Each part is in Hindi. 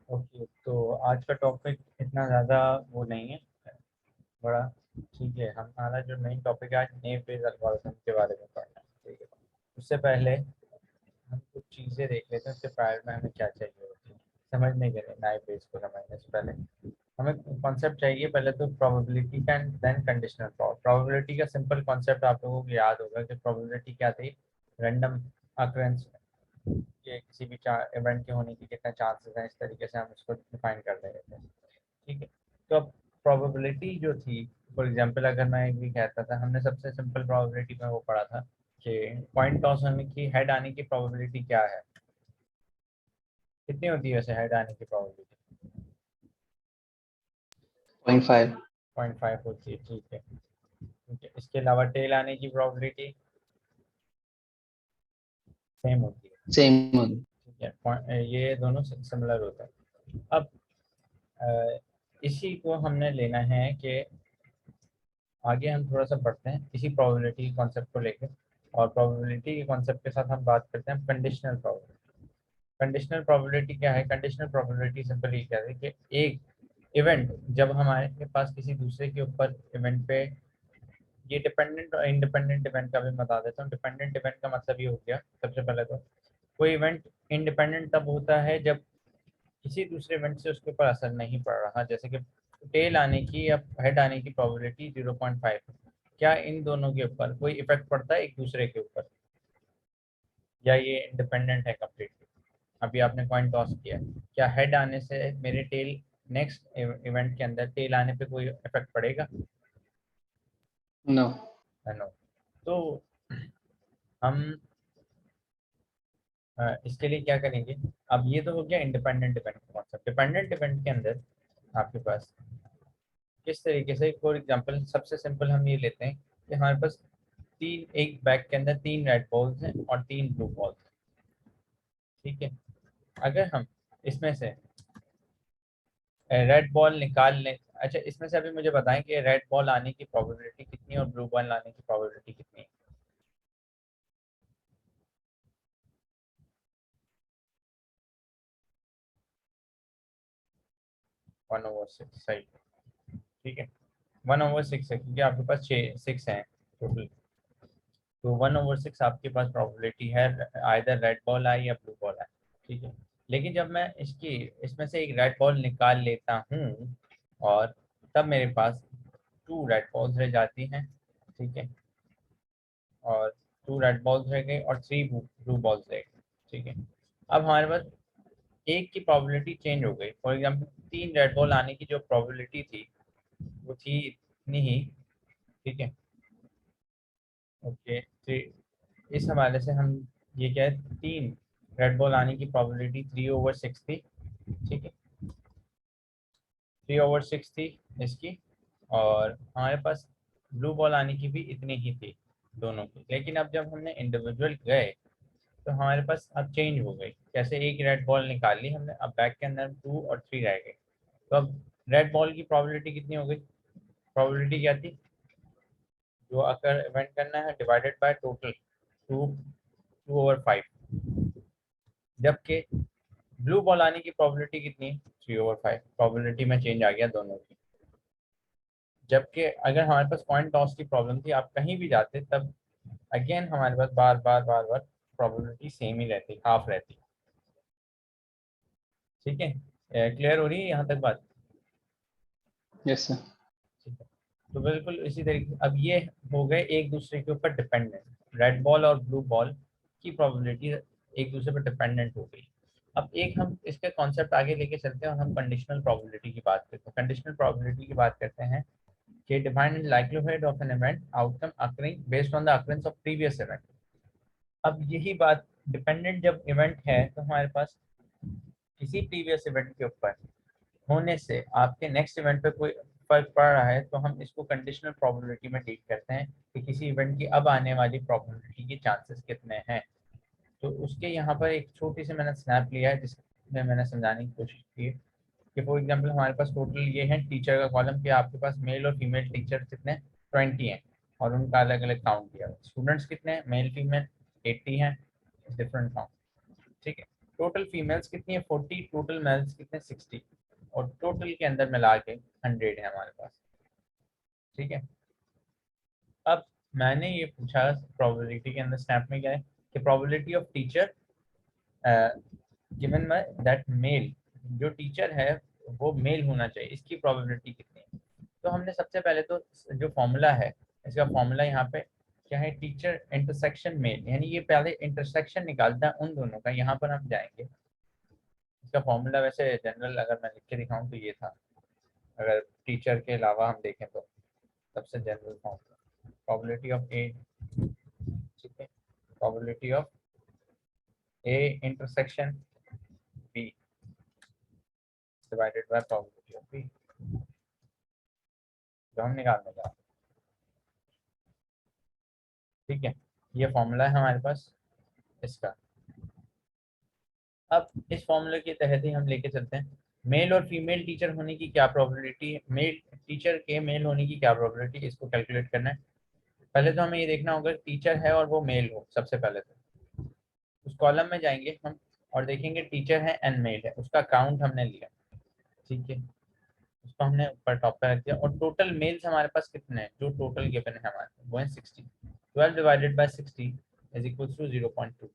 ओके, तो आज का टॉपिक इतना ज़्यादा वो नहीं है, बड़ा ठीक है। हमारा जो मेन टॉपिक है आज नेव बेस्ड एल्गोरिथम के बारे में पढ़ना है, ठीक है। उससे पहले हम कुछ चीज़ें देख लेते हैं, उसके प्रायर में हमें क्या चाहिए होती है समझने के लिए। नाइव बेस को समझने से पहले हमें कॉन्सेप्ट चाहिए, पहले तो प्रोबेबिलिटी का एंड देन कंडीशनल प्रोबेबिलिटी का सिंपल कॉन्सेप्ट आप लोगों को याद होगा कि प्रोबेबिलिटी क्या थी। रैंडम अकरेंस के किसी भी इवेंट के होने की कितने चांसेस हैं, इस तरीके से हम इसको डिफाइन कर रहे थे, ठीक है। तो अब प्रोबेबिलिटी जो थी, फॉर एग्जांपल अगर मैं एक भी कहता था, हमने सबसे सिंपल प्रोबेबिलिटी में वो पढ़ा था कि कॉइन टॉस होने की हेड आने की प्रोबेबिलिटी क्या है। कितनी होती है वैसे हेड आने की प्रोबेबिलिटी? 0.5। 0.5 होती है, ठीक है, ठीक है। इसके अलावा टेल आने की प्रोबेबिलिटी सेम होती है, सेम। ठीक है। ये दोनों सिमिलर होता है। अब इसी को हमने लेना है कि आगे हम थोड़ा सा बढ़ते हैं इसी प्रोबेबिलिटी कॉन्सेप्ट को लेकर, और प्रोबेबिलिटी के कॉन्सेप्ट के साथ हम बात करते हैं कंडीशनल प्रोबेबिलिटी। कंडीशनल प्रोबेबिलिटी क्या है? कंडीशनल प्रोबेबिलिटी सिंपली क्या है कि एक इवेंट जब हमारे के पास किसी दूसरे के ऊपर इवेंट पे, ये डिपेंडेंट और इंडिपेंडेंट इवेंट का भी बता देता हूँ। डिपेंडेंट इवेंट का मतलब ये हो गया, सबसे पहले तो कोई इवेंट इंडिपेंडेंट तब होता है जब किसी दूसरे इवेंट से उसके ऊपर असर नहीं पड़ रहा, जैसे कि टेल आने की या हेड आने की प्रोबेबिलिटी 0.5। क्या इन दोनों के ऊपर कोई इफेक्ट पड़ता है एक दूसरे के ऊपर, या ये इंडिपेंडेंट है कम्प्लीटली? अभी आपने कॉइन टॉस किया, क्या हेड आने से मेरे टेल नेक्स्ट इवेंट के अंदर टेल आने पे कोई इफेक्ट पड़ेगा? नो। नो। तो हम इसके लिए क्या करेंगे? अब ये तो हो गया इंडिपेंडेंट इवेंट का कॉन्सेप्ट। डिपेंडेंट इवेंट के अंदर आपके पास किस तरीके से, फॉर एग्जांपल सबसे सिंपल हम ये लेते हैं कि हमारे पास तीन, एक बैग के अंदर तीन रेड बॉल्स हैं और तीन ब्लू बॉल्स हैं, ठीक है। अगर हम इसमें से रेड बॉल निकाल लें, अच्छा इसमें से अभी मुझे बताएं कि रेड बॉल आने की प्रोबेबिलिटी कितनी है और ब्लू बॉल आने की प्रोबेबिलिटी कितनी है? 1/6, सही, ठीक है। 1/6 है क्योंकि आपके पास 6 हैं टोटल, तो 1/6 आपके पास प्रोबेबिलिटी है आइदर रेड बॉल आए या ब्लू बॉल आए, ठीक है। लेकिन जब मैं इसकी इसमें से एक रेड बॉल निकाल लेता हूँ और तब मेरे पास 2 रेड बॉल्स रह जाती हैं, ठीक है, और 2 रेड बॉल्स रह गए और 3 ब्लू बॉल्स रह गए, ठीक है। अब हमारे पास एक की प्रोबेबिलिटी चेंज हो गई। फॉर एग्जाम्पल 3 रेड बॉल आने की जो प्रोबेबिलिटी थी वो थी इतनी ही, ठीक है, ओके। थ्री, इस हवाले से हम ये क्या है, 3 रेड बॉल आने की प्रोबेबिलिटी 3/6 थी, ठीक है, 3/6 थी इसकी। और हमारे पास ब्लू बॉल आने की भी इतनी ही थी दोनों की। लेकिन अब जब हमने इंडिविजुअल गए तो हमारे पास अब चेंज हो गई। जैसे एक रेड बॉल निकाल ली हमने, अब बैग के अंदर 2 और 3 रह गए। तो अब रेड बॉल की प्रोबेबिलिटी कितनी हो गई? प्रोबेबिलिटी क्या थी? जो अगर इवेंट करना है डिवाइडेड बाय टोटल, 2/5। जबकि ब्लू बॉल आने की प्रोबेबिलिटी कितनी है? 3/5। प्रोबेबिलिटी में चेंज आ गया दोनों की। जबकि अगर हमारे पास कॉइन टॉस की प्रॉब्लम थी, आप कहीं भी जाते तब अगेन हमारे पास बार बार बार बार प्रोबेबिलिटी सेम ही रहती, हाफ रहती, ठीक है। क्लियर हो रही है यहाँ तक बात? Yes sir. ठीक है। तो बिल्कुल इसी तरीके अब ये हो गए एक दूसरे के ऊपर डिपेंडेंट, रेड बॉल और ब्लू बॉल की प्रोबेबिलिटी एक दूसरे पर डिपेंडेंट हो गई। अब एक हम इसके कॉन्सेप्ट आगे लेके चलते हैं और हम कंडीशनल प्रोबेबिलिटी की बात करते हैं। कंडीशनल प्रोबेबिलिटी की बात करते हैं कि define likelihood of an event outcome occurring based on the occurrence of previous event. अब यही बात, डिपेंडेंट जब इवेंट है तो हमारे पास किसी प्रीवियस इवेंट के ऊपर होने से आपके नेक्स्ट इवेंट पे कोई फर्क पड़ रहा है, तो हम इसको कंडीशनल प्रोबेबिलिटी में डील करते हैं कि किसी इवेंट की अब आने वाली प्रोबेबिलिटी के चांसेस कितने हैं। तो उसके यहाँ पर एक छोटी सी मैंने स्नैप लिया है जिसमें मैंने समझाने की कोशिश की है कि फॉर एग्जांपल हमारे पास टोटल ये है टीचर का कॉलम कि आपके पास मेल और फीमेल टीचर कितने, 20 हैं, और उनका अलग अलग काउंट किया। स्टूडेंट्स कितने हैं, मेल फीमेल 80 हैं, डिफरेंट काउंट, ठीक है। टोटल फीमेल्स कितनी है 40, टोटल मेल्स कितने 60, और टोटल के अंदर मिला के 100 है हमारे पास। ठीक है, अब मैंने ये पूछा प्रोबेबिलिटी के अंदर स्नैप में क्या है कि probability of teacher given by that male, जो टीचर है वो मेल होना चाहिए, इसकी प्रोबेबिलिटी कितनी है। तो हमने सबसे पहले तो जो फॉर्मूला है, इसका फॉर्मूला यहाँ पे क्या है, टीचर इंटरसेक्शन मेल, यानी ये पहले इंटरसेक्शन निकालता है उन दोनों का। यहाँ पर हम जाएंगे, इसका फॉर्मूला वैसे जनरल अगर मैं लिख के दिखाऊं तो ये था, अगर टीचर के अलावा हम देखें तो सबसे general formula probability of A, ठीक है, probability of A intersection B divided by probability of B, जो हम निकालने जा रहे हैं। ठीक है, ये फॉर्मूला है हमारे पास इसका। अब इस फॉर्मूले के तहत ही हम लेके चलते हैं मेल और फीमेल टीचर होने की क्या प्रोबेबिलिटी है, मेल टीचर के मेल होने की क्या प्रोबेबिलिटी, इसको कैलकुलेट करना है। पहले तो हमें ये देखना होगा टीचर है और वो मेल हो। सबसे पहले तो उस कॉलम में जाएंगे हम और देखेंगे टीचर है एंड मेल है, उसका काउंट हमने लिया। ठीक है, उसको हमने ऊपर टॉप पे रख दिया, और टोटल मेल्स हमारे पास कितने हैं, जो टोटल गिवन है हमारे पास वो है 60। 12 divided by 60 is equal to 0.2।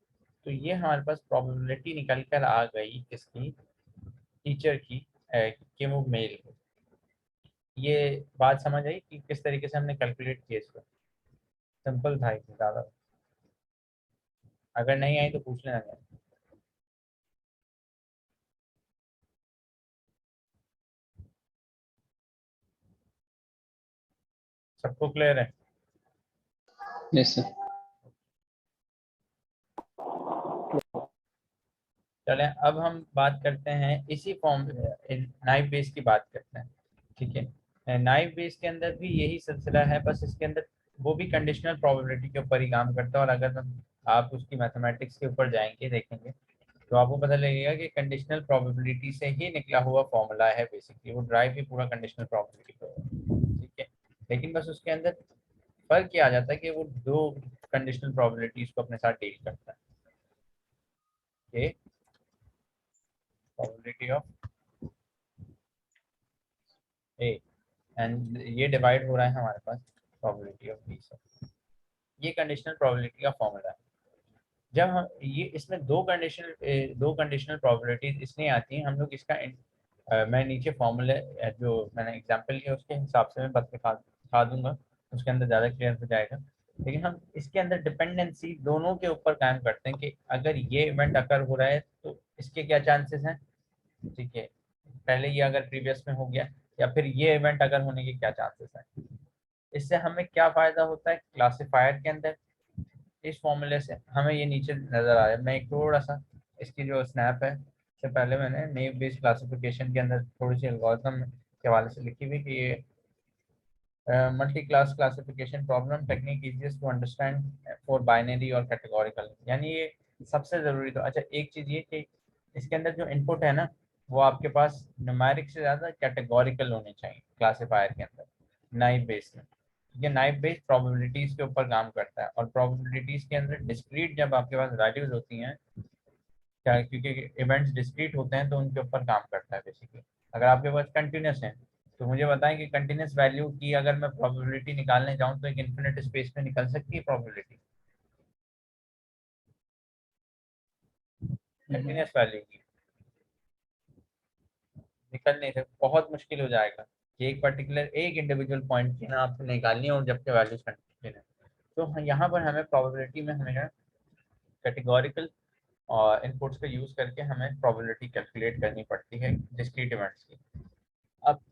तो ये हमारे पास प्रोबेबिलिटी निकल कर आ गई किसकी, टीचर की, कि वो मेल हो। ये बात समझ आई कि किस तरीके से हमने कैलकुलेट किया इसको। सिंपल था, इसमें ज़्यादा, अगर नहीं आई तो पूछ लेना। सबको क्लियर है? Yes, sir. चलें अब हम बात करते हैं इसी फॉर्म नाइव बेस की बात करते हैं। ठीक है, नाइव बेस के अंदर भी यही सिलसिला है, बस इसके अंदर वो भी कंडीशनल प्रोबेबिलिटी के ऊपर ही काम करता है। और अगर आप उसकी मैथमेटिक्स के ऊपर जाएंगे देखेंगे तो आपको पता लगेगा कि कंडीशनल प्रोबेबिलिटी से ही निकला हुआ फॉर्मूला है बेसिकली, वो ड्राइव ही पूरा कंडीशनल प्रोबेबिलिटी पर है। ठीक है, लेकिन बस उसके अंदर फर्क ये आ जाता है कि वो दो कंडीशनल प्रोबेबिलिटीज को अपने साथ डील करता है। ए प्रोबेबिलिटी ऑफ ए एंड ये डिवाइड हो रहा है हमारे पास प्रोबेबिलिटी ऑफ बी से। ये कंडीशनल प्रोबेबिलिटी का फॉर्मूला है। जब हम ये इसमें दो कंडीशनल प्रोबेबिलिटीज इसलिए आती हैं, हम लोग इसका मैं नीचे फॉर्मूले जो मैंने एग्जांपल लिया उसके हिसाब से मैं बस दिखा दूंगा, उसके अंदर ज़्यादा क्लियर हो जाएगा। लेकिन हम इसके अंदर डिपेंडेंसी दोनों के ऊपर कायम करते हैं कि अगर ये इवेंट अकर हो रहा है तो इसके क्या चांसेस हैं। ठीक है, पहले ये अगर प्रीवियस में हो गया, या फिर ये इवेंट अगर होने के क्या चांसेस हैं। इससे हमें क्या फ़ायदा होता है क्लासिफायर के अंदर, इस फॉर्मूले से हमें ये नीचे नज़र आ रहा है। मैं एक थोड़ा सा इसकी जो स्नैप है, इससे पहले मैंने नेव बेस्ड क्लासिफिकेशन के अंदर थोड़ी सी एल्गोरिथम के हवाले से लिखी हुई कि ये multi class classification problem technique easiest to understand for binary और कैटेगोरिकल। यानी ये सबसे ज़रूरी तो अच्छा एक चीज़ ये कि इसके अंदर जो इनपुट है ना, वो आपके पास न्यूमेरिक से ज़्यादा कैटेगोरिकल होने चाहिए क्लासिफायर के अंदर, नाइव बेस्ड में। ये नाइव बेस्ड प्रोबेबिलिटीज़ के ऊपर काम करता है, और प्रोबेबिलिटीज़ के अंदर डिस्क्रीट जब आपके पास वैल्यूज होती हैं, क्या क्योंकि इवेंट्स डिस्क्रीट होते हैं तो उनके ऊपर काम करता है बेसिकली। अगर आपके पास कंटिन्यूस है तो मुझे बताएं कि कंटिन्यूस वैल्यू की अगर मैं प्रोबेबिलिटी निकालने जाऊं तो एक इन्फिनिट स्पेस में निकल सकती है प्रोबेबिलिटी कंटिन्यूस वैल्यू की? निकल नहीं सकती, बहुत मुश्किल हो जाएगा कि एक पर्टिकुलर एक इंडिविजुअल पॉइंट की ना आपको निकालनी है और जबकि वैल्यूज कंटिन्यू है। तो यहाँ पर हमें प्रोबेबिलिटी में हमें कैटेगोरिकल और इनपुट्स का यूज़ करके हमें प्रोबेबिलिटी कैलकुलेट करनी पड़ती है डिस्क्रीट इवेंट्स की। अब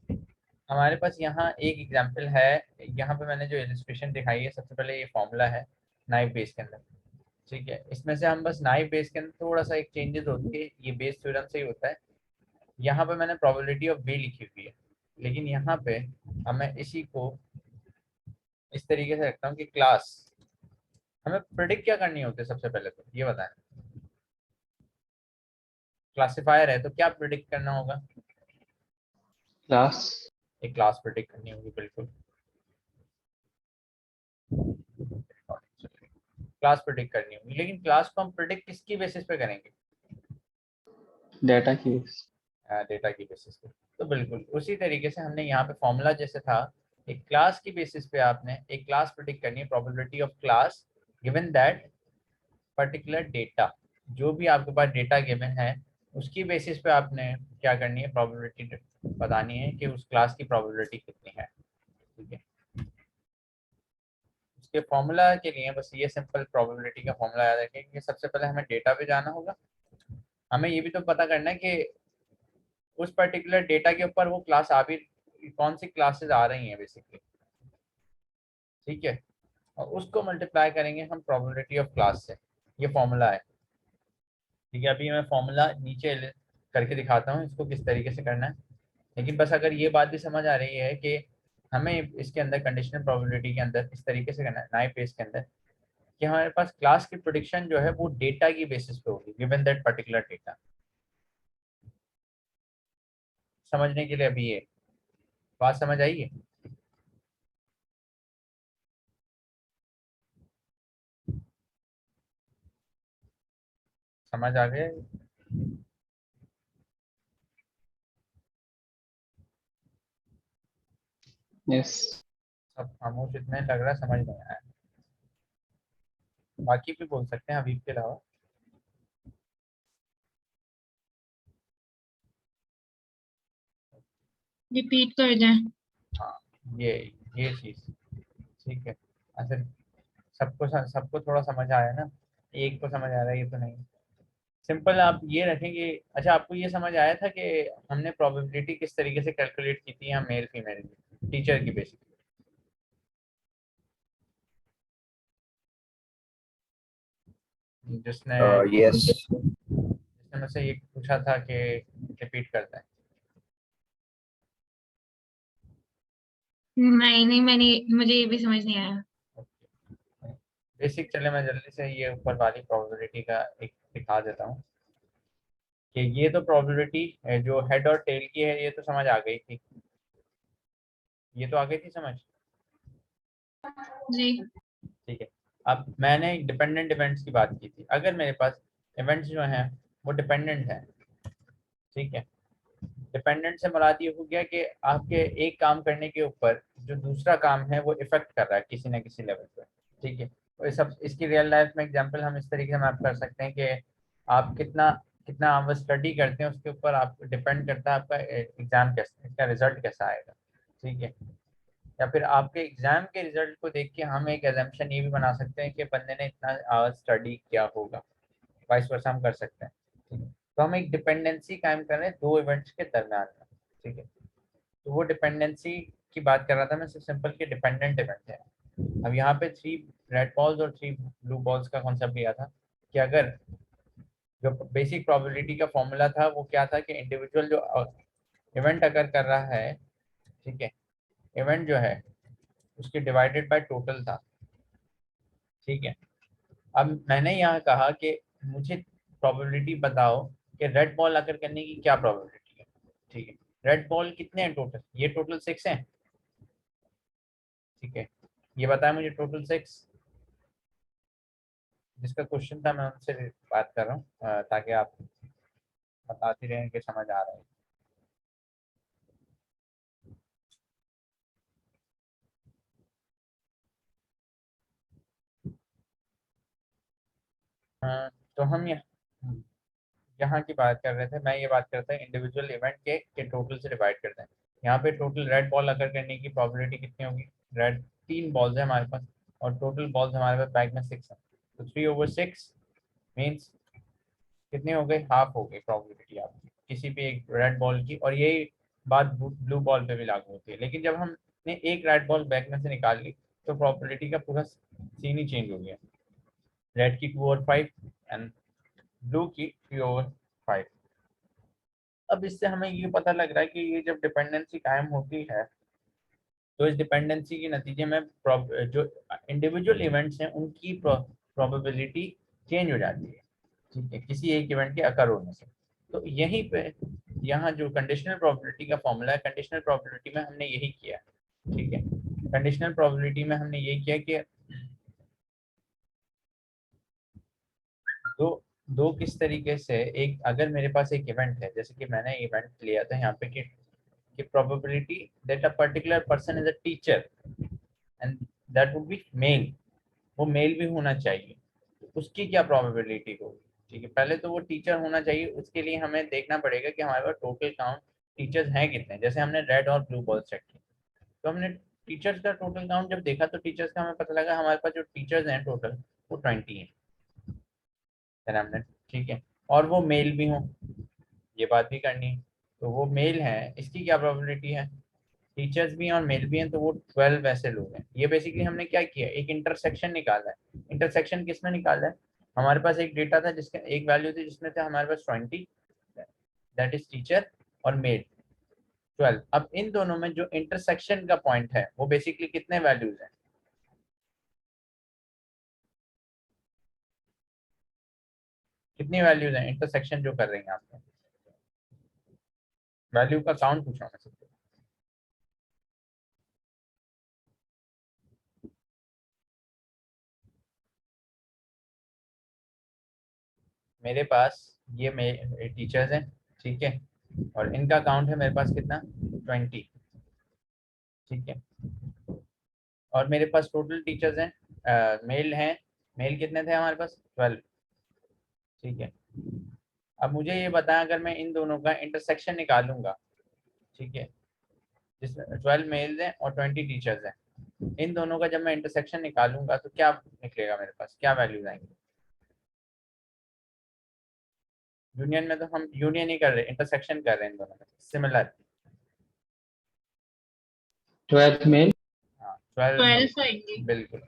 हमारे पास यहाँ एक एग्जांपल है, यहाँ पे मैंने जो इलस्ट्रेशन दिखाई है, सबसे पहले ये फॉर्मूला है नाइव बेस के अंदर। ठीक है, इसमें से हम बस नाइव बेस के अंदर थोड़ा सा एक चेंजेस होती है, ये बेस थ्योरम से ही होता है। यहाँ पे मैंने प्रोबेबिलिटी ऑफ बी लिखी हुई है, लेकिन यहाँ पे हमें इसी को इस तरीके से रखता हूँ कि क्लास, हमें प्रिडिक्ट क्या करनी होती है सबसे पहले तो ये बताएं। क्लासिफायर है तो क्या प्रिडिक्ट करना होगा, Class. एक क्लास प्रिडिक्ट करनी होगी बिल्कुल। क्लास प्रिडिक्ट करनी होगी, लेकिन क्लास को हम प्रिडिक्ट किसकी बेसिस पे करेंगे, डेटा की डेटा की बेसिस पे। तो बिल्कुल उसी तरीके से हमने यहाँ पे फॉर्मूला जैसे था, एक क्लास की बेसिस पे आपने एक क्लास प्रेडिक्ट करनी है, probability of class given that particular data, जो भी आपके पास डेटा गिवन है उसकी बेसिस पे आपने क्या करनी है, प्रोबेबिलिटी बतानी है कि उस क्लास की प्रोबेबिलिटी कितनी है। ठीक है, उसके फॉर्मूला के लिए बस ये सिंपल प्रोबेबिलिटी का फॉर्मूला याद रखें कि सबसे पहले हमें डेटा पे जाना होगा, हमें ये भी तो पता करना है कि उस पर्टिकुलर डेटा के ऊपर वो क्लास आ भी, कौन सी क्लासेस आ रही हैं बेसिकली। ठीक है, और उसको मल्टीप्लाई करेंगे हम प्रोबेबिलिटी ऑफ क्लास से, ये फॉर्मूला है। ठीक है, अभी मैं फॉर्मूला नीचे करके दिखाता हूँ इसको किस तरीके से करना है, लेकिन बस अगर ये बात भी समझ आ रही है कि हमें इसके अंदर कंडीशनल प्रोबेबिलिटी के अंदर इस तरीके से करना है नाइप पेज के अंदर, कि हमारे पास क्लास की प्रेडिक्शन जो है वो डेटा की बेसिस पे होगी गिवन दैट पर्टिकुलर डेटा। समझने के लिए अभी ये बात समझ आई है? समझ आ गया? यस। सब खामोश इतने लग रहा है समझ नहीं आया। बाकी भी बोल सकते हैं हबीब के अलावा। रिपीट कर दें। हाँ, ये ये चीज ठीक है। अच्छा, सबको थोड़ा समझ आया ना, एक को समझ आ रहा है ये तो नहीं। सिंपल आप ये रखेंगे। अच्छा, आपको ये समझ आया था कि हमने प्रोबेबिलिटी किस तरीके से कैलकुलेट की थी, हम मेल फीमेल टीचर की बेसिकली, जिसने यस। जिसने मुझसे ये पूछा था कि रिपीट करता है। नहीं नहीं, मुझे ये भी समझ नहीं आया। बेसिक चले मैं जल्दी से ये ऊपर वाली प्रोबेबिलिटी का एक दिखा देता हूँ कि ये तो प्रोबेबिलिटी जो हेड और टेल की है ये तो समझ आ गई थी, ये तो आ गई थी समझ। जी। ठीक है, अब मैंने डिपेंडेंट इवेंट्स की बात की थी, अगर मेरे पास इवेंट्स जो हैं वो डिपेंडेंट हैं, ठीक है, डिपेंडेंट से मुराद ये हो गया कि आपके एक काम करने के ऊपर जो दूसरा काम है वो इफेक्ट कर रहा है किसी न किसी लेवल पर। ठीक है, तो ये सब इसकी रियल लाइफ में एग्जांपल हम इस तरीके से मैप कर सकते हैं कि आप कितना कितना आप स्टडी करते हैं उसके ऊपर आप डिपेंड करता है आपका एग्जाम कैसा, इसका रिजल्ट कैसा आएगा। ठीक है, या फिर आपके एग्जाम के रिजल्ट को देख के हम एक एजम्पशन ये भी बना सकते हैं कि बंदे ने इतना आवर्स स्टडी किया होगा, वाइस वर्सा हम कर सकते हैं। ठीक है, तो हम एक डिपेंडेंसी कायम कर रहे हैं दो इवेंट्स के दरम्यान में। ठीक है, तो वो डिपेंडेंसी की बात कर रहा था मैं, सिर्फ सिंपल के डिपेंडेंट इवेंट है। अब यहाँ पे 3 रेड बॉल्स और 3 ब्लू बॉल्स का कॉन्सेप्ट लिया था कि अगर जो बेसिक प्रोबेबिलिटी का फॉर्मूला था वो क्या था कि इंडिविजुअल जो इवेंट अगर कर रहा है, ठीक है, इवेंट जो है उसके डिवाइडेड बाय टोटल था। ठीक है, अब मैंने यहाँ कहा कि मुझे प्रोबेबिलिटी बताओ कि रेड बॉल अगर करने की क्या प्रोबेबिलिटी है। ठीक है, रेड बॉल कितने हैं टोटल, ये टोटल 6 हैं। ठीक है, ये बताया मुझे टोटल 6, जिसका क्वेश्चन था मैं उनसे बात कर रहा हूँ ताकि आप बताते रहें कि समझ आ रहा है। तो हम यहाँ की बात कर रहे थे, मैं ये बात करता है इंडिविजुअल इवेंट के टोटल से डिवाइड करते हैं। यहाँ पे टोटल रेड बॉल अगर करने की प्रोबेबिलिटी कितनी होगी, रेड 3 बॉल्स है हमारे पास और टोटल बॉल्स हमारे पास बैग में 6 है, तो 3/6 मीन्स कितनी हो गई, हाफ हो गई प्रोबेबिलिटी आपकी किसी भी एक रेड बॉल की। और यही बात ब्लू बॉल पे भी लागू होती है, लेकिन जब हमने एक रेड बॉल बैग में से निकाल ली तो प्रोबेबिलिटी का पूरा सीन ही चेंज हो गया, रेड की 2/5 एंड ब्लू की 3/5। अब इससे हमें ये पता लग रहा है कि ये जब डिपेंडेंसी कायम होती है तो इस डिपेंडेंसी के नतीजे में जो इंडिविजुअल इवेंट्स हैं उनकी प्रोबेबिलिटी चेंज हो जाती है। ठीक है, किसी एक इवेंट के अकर होने से। तो यहीं पे यहाँ जो कंडीशनल प्रोबेबिलिटी का फॉर्मूला है, कंडीशनल प्रोबेबिलिटी में हमने यही किया। ठीक है, कंडीशनल प्रोबेबिलिटी में हमने यही किया कि दो दो किस तरीके से, एक अगर मेरे पास एक इवेंट है, जैसे कि मैंने इवेंट लिया था यहाँ पे कि probability that a particular person is a teacher and that would be male, वो मेल भी होना चाहिए, तो उसकी क्या प्रोबेबिलिटी होगी? ठीक है, पहले तो वो टीचर होना चाहिए, उसके लिए हमें देखना पड़ेगा कि हमारे पास टोटल काउंट टीचर्स हैं कितने। जैसे हमने रेड और ब्लू बॉल चेक किया, तो हमने टीचर्स का टोटल काउंट जब देखा तो टीचर्स का हमें पता लगा हमारे पास जो टीचर्स हैं टोटल वो 20 हैं। फिर हमने, ठीक है, और वो मेल भी हों, ये बात भी करनी है, तो वो मेल है, इसकी क्या प्रोबेबिलिटी है? टीचर्स भी हैं और मेल भी हैं, तो वो 12 ऐसे लोग हैं। ये बेसिकली हमने क्या किया, एक इंटरसेक्शन निकाला है। इंटरसेक्शन किसमें निकाला है? हमारे पास एक डेटा था जिसके एक वैल्यू थी जिसमें थे हमारे पास 20, दैट इज टीचर, और मेल 12। अब इन दोनों में जो इंटरसेक्शन का पॉइंट है वो बेसिकली कितने वैल्यूज हैं? कितनी वैल्यूज हैं इंटरसेक्शन जो कर रही हैं आपने? वैल्यू का काउंट पूछा मैं सबसे। मेरे पास ये मेरे टीचर्स हैं, ठीक है, और इनका काउंट है मेरे पास कितना, 20, ठीक है, और मेरे पास टोटल टीचर्स हैं, मेल हैं, मेल कितने थे हमारे पास, 12, ठीक है। अब मुझे ये बताएं, अगर मैं इन दोनों का इंटरसेक्शन निकालूंगा, ठीक है, जिसमें 12 मेल्स हैं और 20 टीचर्स हैं, इन दोनों का जब मैं इंटरसेक्शन निकालूंगा तो क्या निकलेगा मेरे पास, क्या वैल्यूज आएंगे? यूनियन में तो हम यूनियन ही कर रहे हैं, इंटरसेक्शन कर रहे हैं इन दोनों में, सिमिलर। 12 मेल। हाँ 12 मेल, 12 आएंगे। बिल्कुल,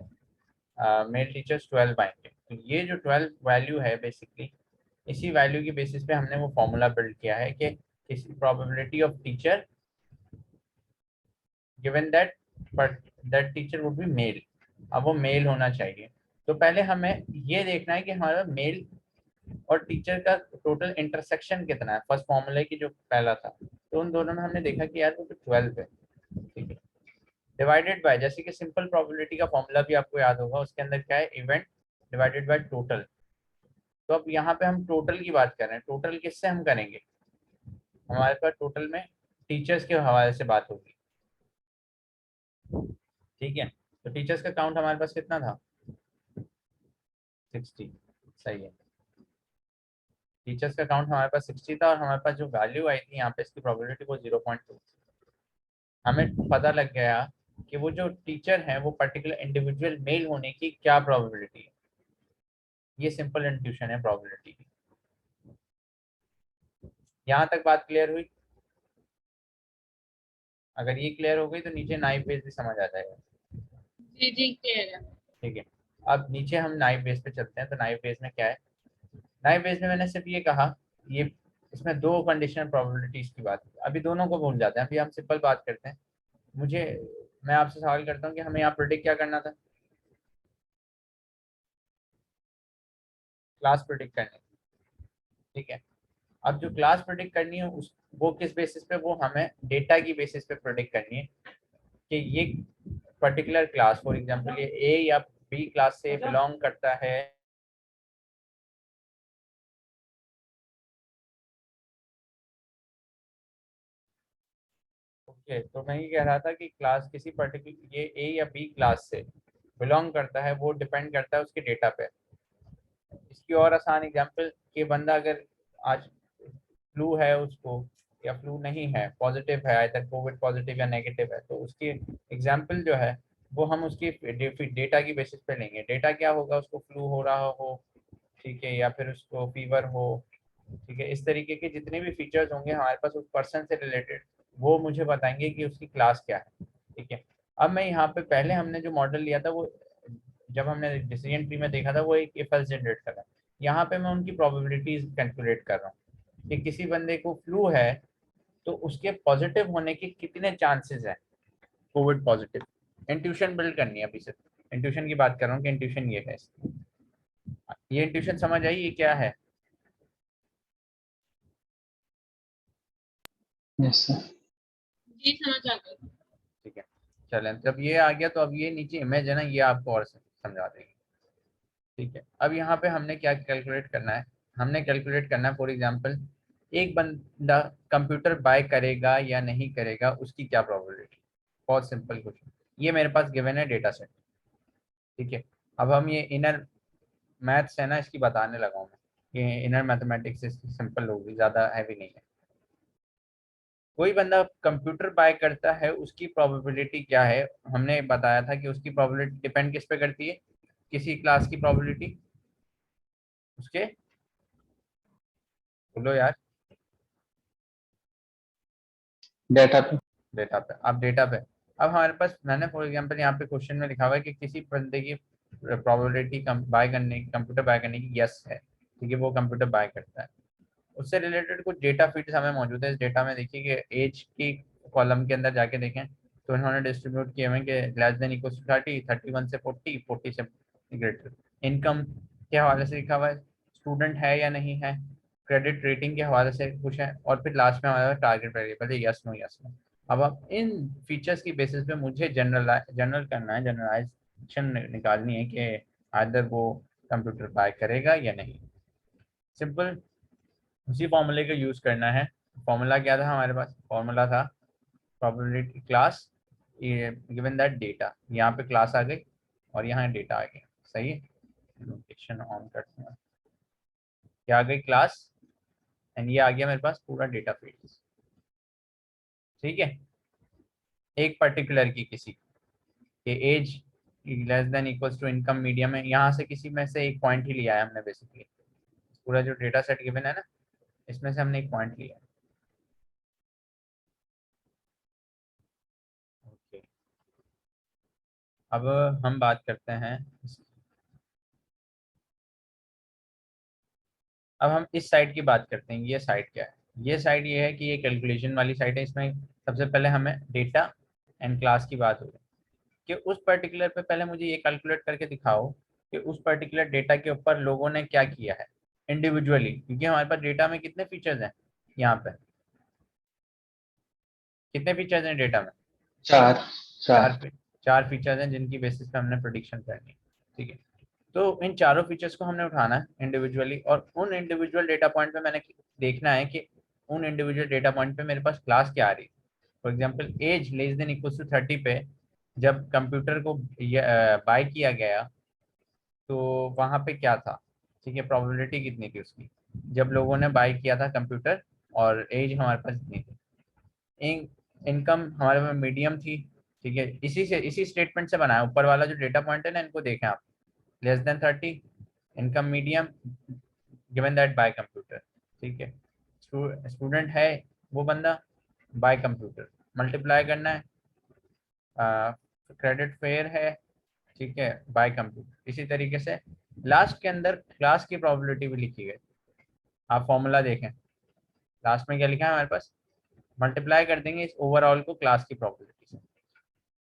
मेल टीचर्स 12 आएंगे। तो ये जो 12 वैल्यू है बेसिकली, इसी वैल्यू की बेसिस पे हमने वो फॉर्मूला बिल्ड किया है कि किसी probability of teacher given that but that teacher would be male, अब वो मेल होना चाहिए। तो पहले हमें ये देखना है कि हमारा मेल और टीचर का टोटल इंटरसेक्शन कितना है, फर्स्ट फॉर्मूले की जो पहला था, तो उन दोनों में हमने देखा कि यार वो तो 12 है, ठीक है, डिवाइडेड बाय, जैसे कि सिंपल प्रोबेबिलिटी का फॉर्मूला भी आपको याद होगा, उसके अंदर क्या है, इवेंट डिवाइडेड बाय टोटल। तो अब यहाँ पे हम टोटल की बात कर रहे हैं, टोटल किससे हम करेंगे, हमारे पास टोटल में टीचर्स के हवाले से बात होगी, ठीक है। तो टीचर्स का काउंट हमारे पास कितना था, 60, सही है, टीचर्स का काउंट हमारे पास 60 था, और हमारे पास जो वैल्यू आई थी यहाँ पे इसकी प्रोबेबिलिटी वो 0.2। हमें पता लग गया कि वो जो टीचर है वो पर्टिकुलर इंडिविजुअल मेल होने की क्या प्रोबेबिलिटी है। ये सिंपल इंट्यूशन है प्रोबेबिलिटी की। यहाँ तक बात क्लियर हुई? अगर ये क्लियर हो गई तो नीचे नाइव बेस भी समझ आ जाएगा, जी जी क्लियर है। ठीक है। अब नीचे हम नाइव बेस पे चलते हैं, तो नाइव बेस में क्या है, नाइव बेस में मैंने सिर्फ ये कहा, ये इसमें दो कंडीशनल प्रोबेबिलिटीज की बात, अभी दोनों को भूल जाते हैं, अभी हम सिंपल बात करते हैं। मुझे, मैं आपसे सवाल करता हूँ कि हमें यहाँ प्रिडिक्ट क्या करना था, क्लास प्रिडिक्ट करनी थी, ठीक है। अब जो क्लास प्रिडिक्ट करनी है उस, वो किस बेसिस पे, वो हमें डेटा की बेसिस पे प्रिडिक्ट करनी है कि ये पर्टिकुलर क्लास, फॉर एग्जांपल ये ए या बी क्लास से बिलोंग करता है। ओके, तो मैं ये कह रहा था कि क्लास किसी पर्टिकुलर, ये ए या बी क्लास से बिलोंग करता है, वो डिपेंड करता है उसके डेटा पे। इसकी और आसान एग्जांपल कि बंदा अगर आज फ्लू है उसको, या फ्लू नहीं है, पॉजिटिव है, आइदर कोविड पॉजिटिव या नेगेटिव है, तो उसकी एग्जांपल जो है वो हम उसकी डेटा की बेसिस पे लेंगे। डेटा क्या होगा, उसको फ्लू हो रहा हो, ठीक है, या फिर उसको फीवर हो, ठीक है, इस तरीके के जितने भी फीचर्स होंगे हमारे पास उस पर्सन से रिलेटेड, वो मुझे बताएंगे कि उसकी क्लास क्या है, ठीक है। अब मैं यहाँ पे पहले हमने जो मॉडल लिया था वो, जब हमने डिसीजन ट्री में देखा था, वो एक इफ एल्स जनरेट कर रहा है। यहाँ पे मैं उनकी प्रोबेबिलिटीज कैलकुलेट कर रहा हूँ कि किसी बंदे को फ्लू है तो उसके पॉजिटिव होने के कितने चांसेस हैं, कोविड पॉजिटिव। इंट्यूशन बिल्ड करनी है, अभी से इंट्यूशन की बात कर रहा हूँ कि इंट्यूशन ये है, ये इंट्यूशन समझ आई, ये क्या है? Yes sir. जी समझ आ गई। ठीक है, चलें, जब ये आ गया तो अब ये नीचे इमेज है ना, ये आपको और समझा देगी, ठीक है। अब यहाँ पे हमने क्या कैलकुलेट करना है, हमने कैलकुलेट करना है, फॉर एग्जांपल एक बंदा कंप्यूटर बाय करेगा या नहीं करेगा, उसकी क्या प्रोबेबिलिटी। बहुत सिंपल क्वेश्चन, ये मेरे पास गिवन है डेटा सेट, ठीक है। अब हम ये इनर मैथ्स है ना, इसकी बताने लगा हूँ मैं, ये इनर मैथमेटिक्स सिंपल होगी, ज़्यादा हैवी नहीं है। कोई बंदा कंप्यूटर बाय करता है, उसकी प्रोबेबिलिटी क्या है। हमने बताया था कि उसकी प्रोबेबिलिटी डिपेंड किस पे करती है, किसी क्लास की प्रोबेबिलिटी उसके, बोलो यार, डेटा पे। डेटा पे। अब डेटा पे, अब हमारे पास, मैंने फॉर एग्जांपल यहाँ पे क्वेश्चन में लिखा हुआ है कि किसी बंदे की प्रोबेबिलिटी बाय करने की, कंप्यूटर बाय करने की यस है, ठीक है, वो कंप्यूटर बाय करता है। उससे रिलेटेड कुछ डेटा फीड्स हमें मौजूद है। इस डेटा में देखिए कि एज की कॉलम के अंदर जाके देखें तो इन्होंने डिस्ट्रीब्यूट किए हुए कि लेस देन इक्वल टू 30, 31 से 40, 40 से ग्रेटर। इनकम के हवाले से लिखा हुआ है, स्टूडेंट है या नहीं है, क्रेडिट रेटिंग के हवाले से कुछ है, और फिर लास्ट में हमारे टारगेट वेरिएबल है, यस नो यस नो। अब इन फीचर्स की बेसिस पे मुझे जनरल करना है, जनरलाइजेशन निकालनी है कि आदर वो कंप्यूटर बाय करेगा या नहीं। सिंपल उसी फॉर्मूले का यूज करना है। फॉर्मूला क्या था हमारे पास, फॉर्मूला था probability class given that data, यहाँ पे क्लास आ गई और यहाँ डेटा आ गया, सही है। नोटेशन ऑन करते हैं, क्या आ गई क्लास, एंड ये आ गया मेरे पास पूरा डेटा फील्ड, ठीक है। एक पर्टिकुलर की किसी के age less than equals to income medium है, यहाँ से किसी में से एक पॉइंट ही लिया है हमने बेसिकली, पूरा जो डेटा सेट गिवन है ना, इसमें से हमने एक पॉइंट लिया है। ओके, अब हम बात करते हैं, अब हम इस साइड की बात करते हैं। ये साइड क्या है, ये साइड ये है कि ये कैलकुलेशन वाली साइड है। इसमें सबसे पहले हमें डेटा एंड क्लास की बात हो रही है कि उस पर्टिकुलर पे पहले मुझे ये कैलकुलेट करके दिखाओ कि उस पर्टिकुलर डेटा के ऊपर लोगों ने क्या किया है इंडिविजुअली, क्योंकि हमारे पास डेटा में कितने फीचर्स हैं, यहाँ पे कितने फीचर्स हैं डेटा में, चार। चार चार। चार फीचर्स हैं जिनकी बेसिस पे हमने प्रोडिक्शन करनी है, ठीक है। तो इन चारों फीचर्स को हमने उठाना है इंडिविजुअली, और उन इंडिविजुअल डेटा पॉइंट पे मैंने देखना है कि उन इंडिविजुअल डेटा पॉइंट पे मेरे पास क्लास क्या आ रही है। For example age less than equal to 30 पे जब कंप्यूटर को बाय किया गया तो वहां पे क्या था, ठीक है, प्रोबेबिलिटी कितनी थी उसकी जब लोगों ने बाय किया था कंप्यूटर, और एज हमारे पास इतनी थी। इनकम हमारे पास मीडियम थी, ठीक है। इसी स्टेटमेंट से बनाया ऊपर वाला जो डेटा पॉइंट है ना, इनको देखें आप, less than 30, income medium given that bye computer, ठीक है। स्टूडेंट है वो बंदा, बाय कंप्यूटर, मल्टीप्लाई करना है, क्रेडिट फेयर है, ठीक है, बाय कंप्यूटर। इसी तरीके से लास्ट के अंदर क्लास की प्रोबेबिलिटी भी लिखी गई। आप फॉर्मूला देखें, लास्ट में क्या लिखा है हमारे पास, मल्टीप्लाई कर देंगे इस ओवरऑल को क्लास की प्रोबेबिलिटी से।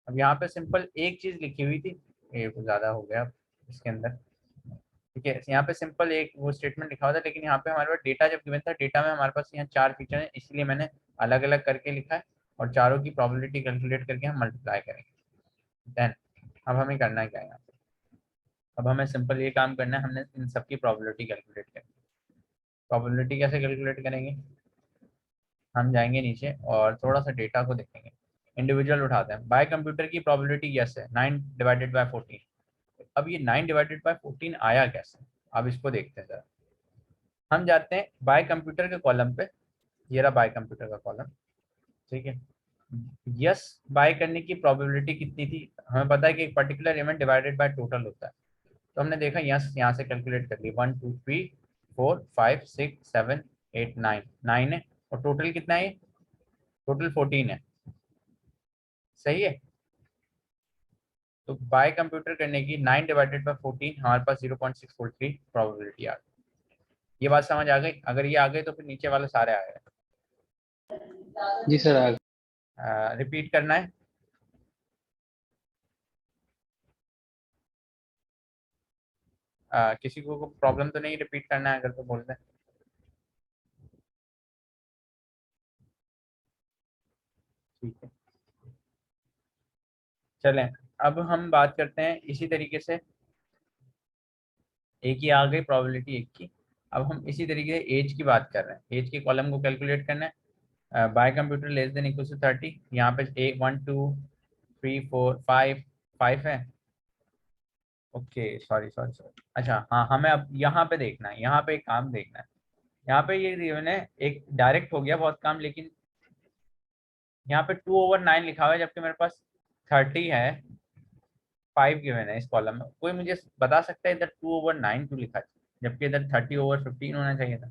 अब यहाँ पे सिंपल एक चीज लिखी हुई थी, ये कुछ ज्यादा हो गया इसके अंदर, ठीक है। यहाँ पे सिंपल एक वो स्टेटमेंट लिखा हुआ था, लेकिन यहाँ पे हमारे पास डेटा जब गिवन था, डेटा में हमारे पास यहाँ चार फीचर है, इसलिए मैंने अलग अलग करके लिखा है, और चारों की प्रोबेबिलिटी कैलकुलेट करके हम मल्टीप्लाई करेंगे। देन अब हमें करना है क्या है यहाँ पे, अब हमें सिंपल ये काम करना है, हमने इन सबकी प्रोबेबिलिटी कैलकुलेट करनी है। प्रोबेबिलिटी कैसे कैलकुलेट करेंगे, हम जाएंगे नीचे और थोड़ा सा डेटा को देखेंगे, इंडिविजुअल उठाते हैं। बाय कंप्यूटर की प्रोबेबिलिटी यस है 9/14। अब ये 9/14 आया कैसे, अब इसको देखते हैं जरा। हम जाते हैं बाय कंप्यूटर के कॉलम पे, ये रहा बाय कंप्यूटर का कॉलम, ठीक है। यस बाय करने की प्रोबेबिलिटी कितनी थी, हमें पता है कि एक particular event divided by total होता है। तो हमने देखा यस यहाँ से कैलकुलेट कर ली, 1 2 3 4 5 6 7 8 9, 9 है, और टोटल कितना है, टोटल 14 है, सही है। तो बाय कंप्यूटर करने की 9/14 हमारे पास 0.643 प्रोबेबिलिटी आ गई। ये बात समझ आ गई, अगर ये आ गई तो फिर नीचे वाले सारे आ गए। जी सर, आगे। रिपीट करना है, किसी को प्रॉब्लम तो नहीं, रिपीट करना है अगर तो बोल दें। ठीक है, चलें, अब हम बात करते हैं इसी तरीके से, एक ही आ गई प्रोबेबिलिटी एक की, अब हम इसी तरीके से एज की बात कर रहे हैं, एज के कॉलम को कैलकुलेट करना है। Buy computer less than equal to 30, यहाँ पे 1 2 3 4 5 है। ओके सॉरी सॉरी सॉरी, अच्छा हाँ, हमें अब यहाँ पे देखना है, यहाँ पे एक काम देखना है। यहाँ पे ये गिवन है, एक डायरेक्ट हो गया बहुत काम, लेकिन यहाँ पे 2/9 लिखा हुआ है, जबकि मेरे पास 30 है, 5 गिवन है इस कॉलम में। कोई मुझे बता सकता है इधर 2/9 क्यों लिखा है, जबकि इधर 30/15 होना चाहिए था।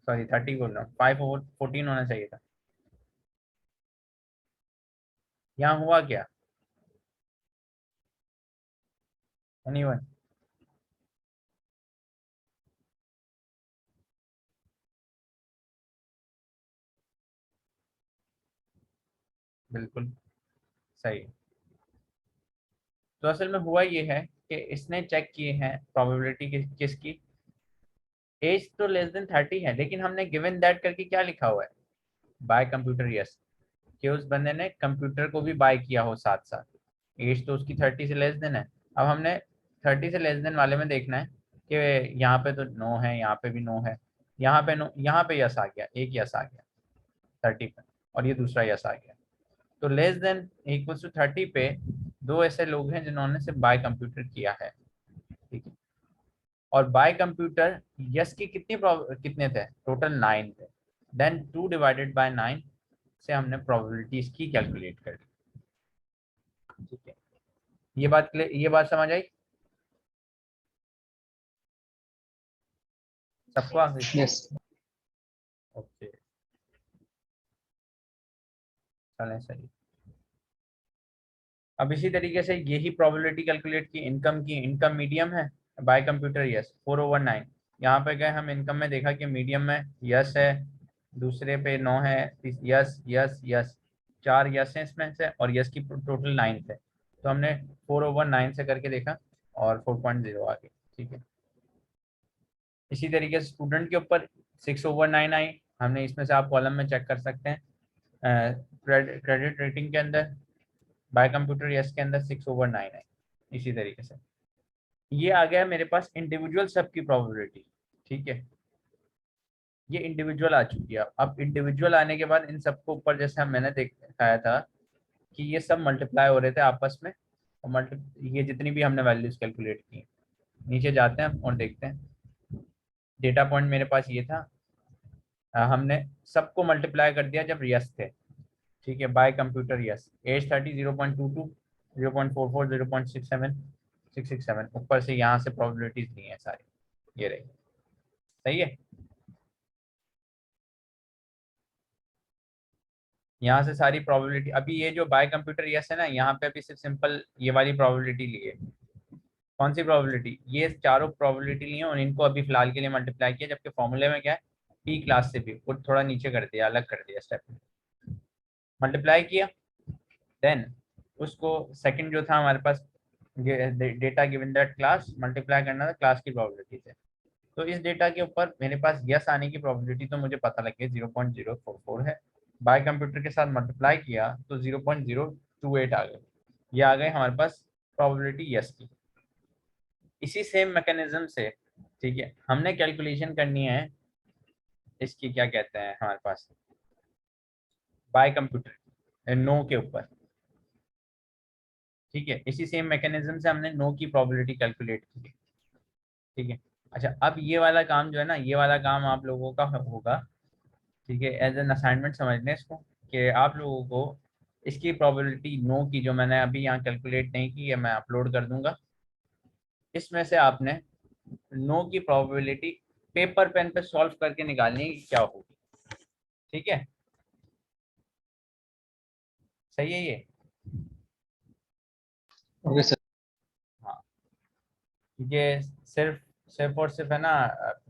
सॉरी 30 बोल रहा हूँ, 5/14 होना चाहिए था। यहाँ हुआ क्या? एनीवन? बिल्कुल सही। तो असल में हुआ ये है कि इसने चेक किए हैं प्रोबेबिलिटी किसकी, एज तो लेस देन 30 है, लेकिन हमने गिवन दैट करके क्या लिखा हुआ है, बाय कंप्यूटर यस, कि उस बंदे ने कंप्यूटर को भी बाय किया हो साथ साथ। एज तो उसकी 30 से लेस देन है। अब हमने 30 से लेस देन वाले में देखना है कि यहाँ पे तो नो है, यहाँ पे भी नो है, यहाँ पे नो, यहाँ पे यस आ गया, एक यस आ गया 30 पे, और ये दूसरा यस आ गया। तो लेस देन इक्वल टू 30 पे दो ऐसे लोग हैं जिन्होंने सिर्फ बाय कंप्यूटर किया है, ठीक है। और बाय कंप्यूटर यस की कितने थे, टोटल 9 थे। देन 2 डिवाइडेड बाय 9 से हमने प्रोबेबिलिटीज की कैलकुलेट कर ली, ठीक है। ये बात समझ आई सबको? आ गई? यस। ओके चलें सही। अब इसी तरीके से यही प्रोबेबिलिटी कैलकुलेट की इनकम की, इनकम मीडियम है, बाय कंप्यूटर यस 4/9। यहाँ पे गए हम इनकम में, देखा कि मीडियम में यस है, दूसरे पे नो है, यस यस यस, 4 यस है इसमें से, और यस की टोटल 9 थे। तो हमने 4/9 से करके देखा और 4.0 आ गई, ठीक है। इसी तरीके से स्टूडेंट के ऊपर 6/9 आई, हमने इसमें से आप कॉलम में चेक कर सकते हैं, क्रेडिट रेटिंग के अंदर बाय कंप्यूटर यस के अंदर 6/9 है। इसी तरीके से ये आ गया मेरे पास इंडिविजुअल सब की प्रोबेबिलिटी, ठीक है। ये इंडिविजुअल आ चुकी है। अब इंडिविजुअल आने के बाद इन सबको ऊपर, जैसे हम मैंने दिखाया था कि ये सब मल्टीप्लाई हो रहे थे आपस में, और ये जितनी भी हमने वैल्यूज कैलकुलेट की, नीचे जाते हैं और देखते हैं। डेटा पॉइंट मेरे पास ये था, हमने सबको मल्टीप्लाई कर दिया जब यस थे, ठीक है। बाय कंप्यूटर यस, एज 30 0.22 0.44 0.67 667, ऊपर से यहाँ से प्रोबेबिलिटीज दी है सारी, ये रही, सही है। यहाँ से सारी प्रोबेबिलिटी, अभी ये जो बाय कंप्यूटर यस है ना, यहाँ पे अभी सिर्फ सिंपल ये वाली प्रोबेबिलिटी ली है। कौन सी प्रोबेबिलिटी? ये चारों प्रोबेबिलिटी ली है और इनको अभी फिलहाल के लिए मल्टीप्लाई किया, जबकि फॉर्मूले में क्या है, पी क्लास से भी वो थोड़ा नीचे कर दिया, अलग कर दिया स्टेप, मल्टीप्लाई किया। देन उसको सेकंड जो था हमारे पास, data given that class, multiply करना था क्लास की प्रोबेबिलिटी से। तो इस डेटा के ऊपर मेरे पास यस आने की प्रोबेबिलिटी तो मुझे पता लग गई 0.044 है। बाय कंप्यूटर के साथ मल्टीप्लाई किया तो 0.028 आ गए। ये आ गए हमारे पास प्रोबेबिलिटी यस की। इसी सेम मैकेनिज्म से, ठीक है, हमने कैलकुलेशन करनी है इसकी, क्या कहते हैं हमारे पास, बाय कंप्यूटर नो के ऊपर, ठीक है। इसी सेम मैकेनिज्म से हमने नो की प्रोबेबिलिटी कैलकुलेट की, ठीक है। अच्छा अब ये वाला काम जो है ना, ये वाला काम आप लोगों का होगा, ठीक है, एज एन असाइनमेंट समझ लें इसको, कि आप लोगों को इसकी प्रोबेबिलिटी नो की, जो मैंने अभी यहाँ कैलकुलेट नहीं की है, मैं अपलोड कर दूंगा। इसमें से आपने नो की प्रोबेबिलिटी पेपर पेन पे सॉल्व करके निकालनी है कि क्या होगी, ठीक है। सही है ये? Okay sir. हाँ, ये सिर्फ सिर्फ और सिर्फ है ना,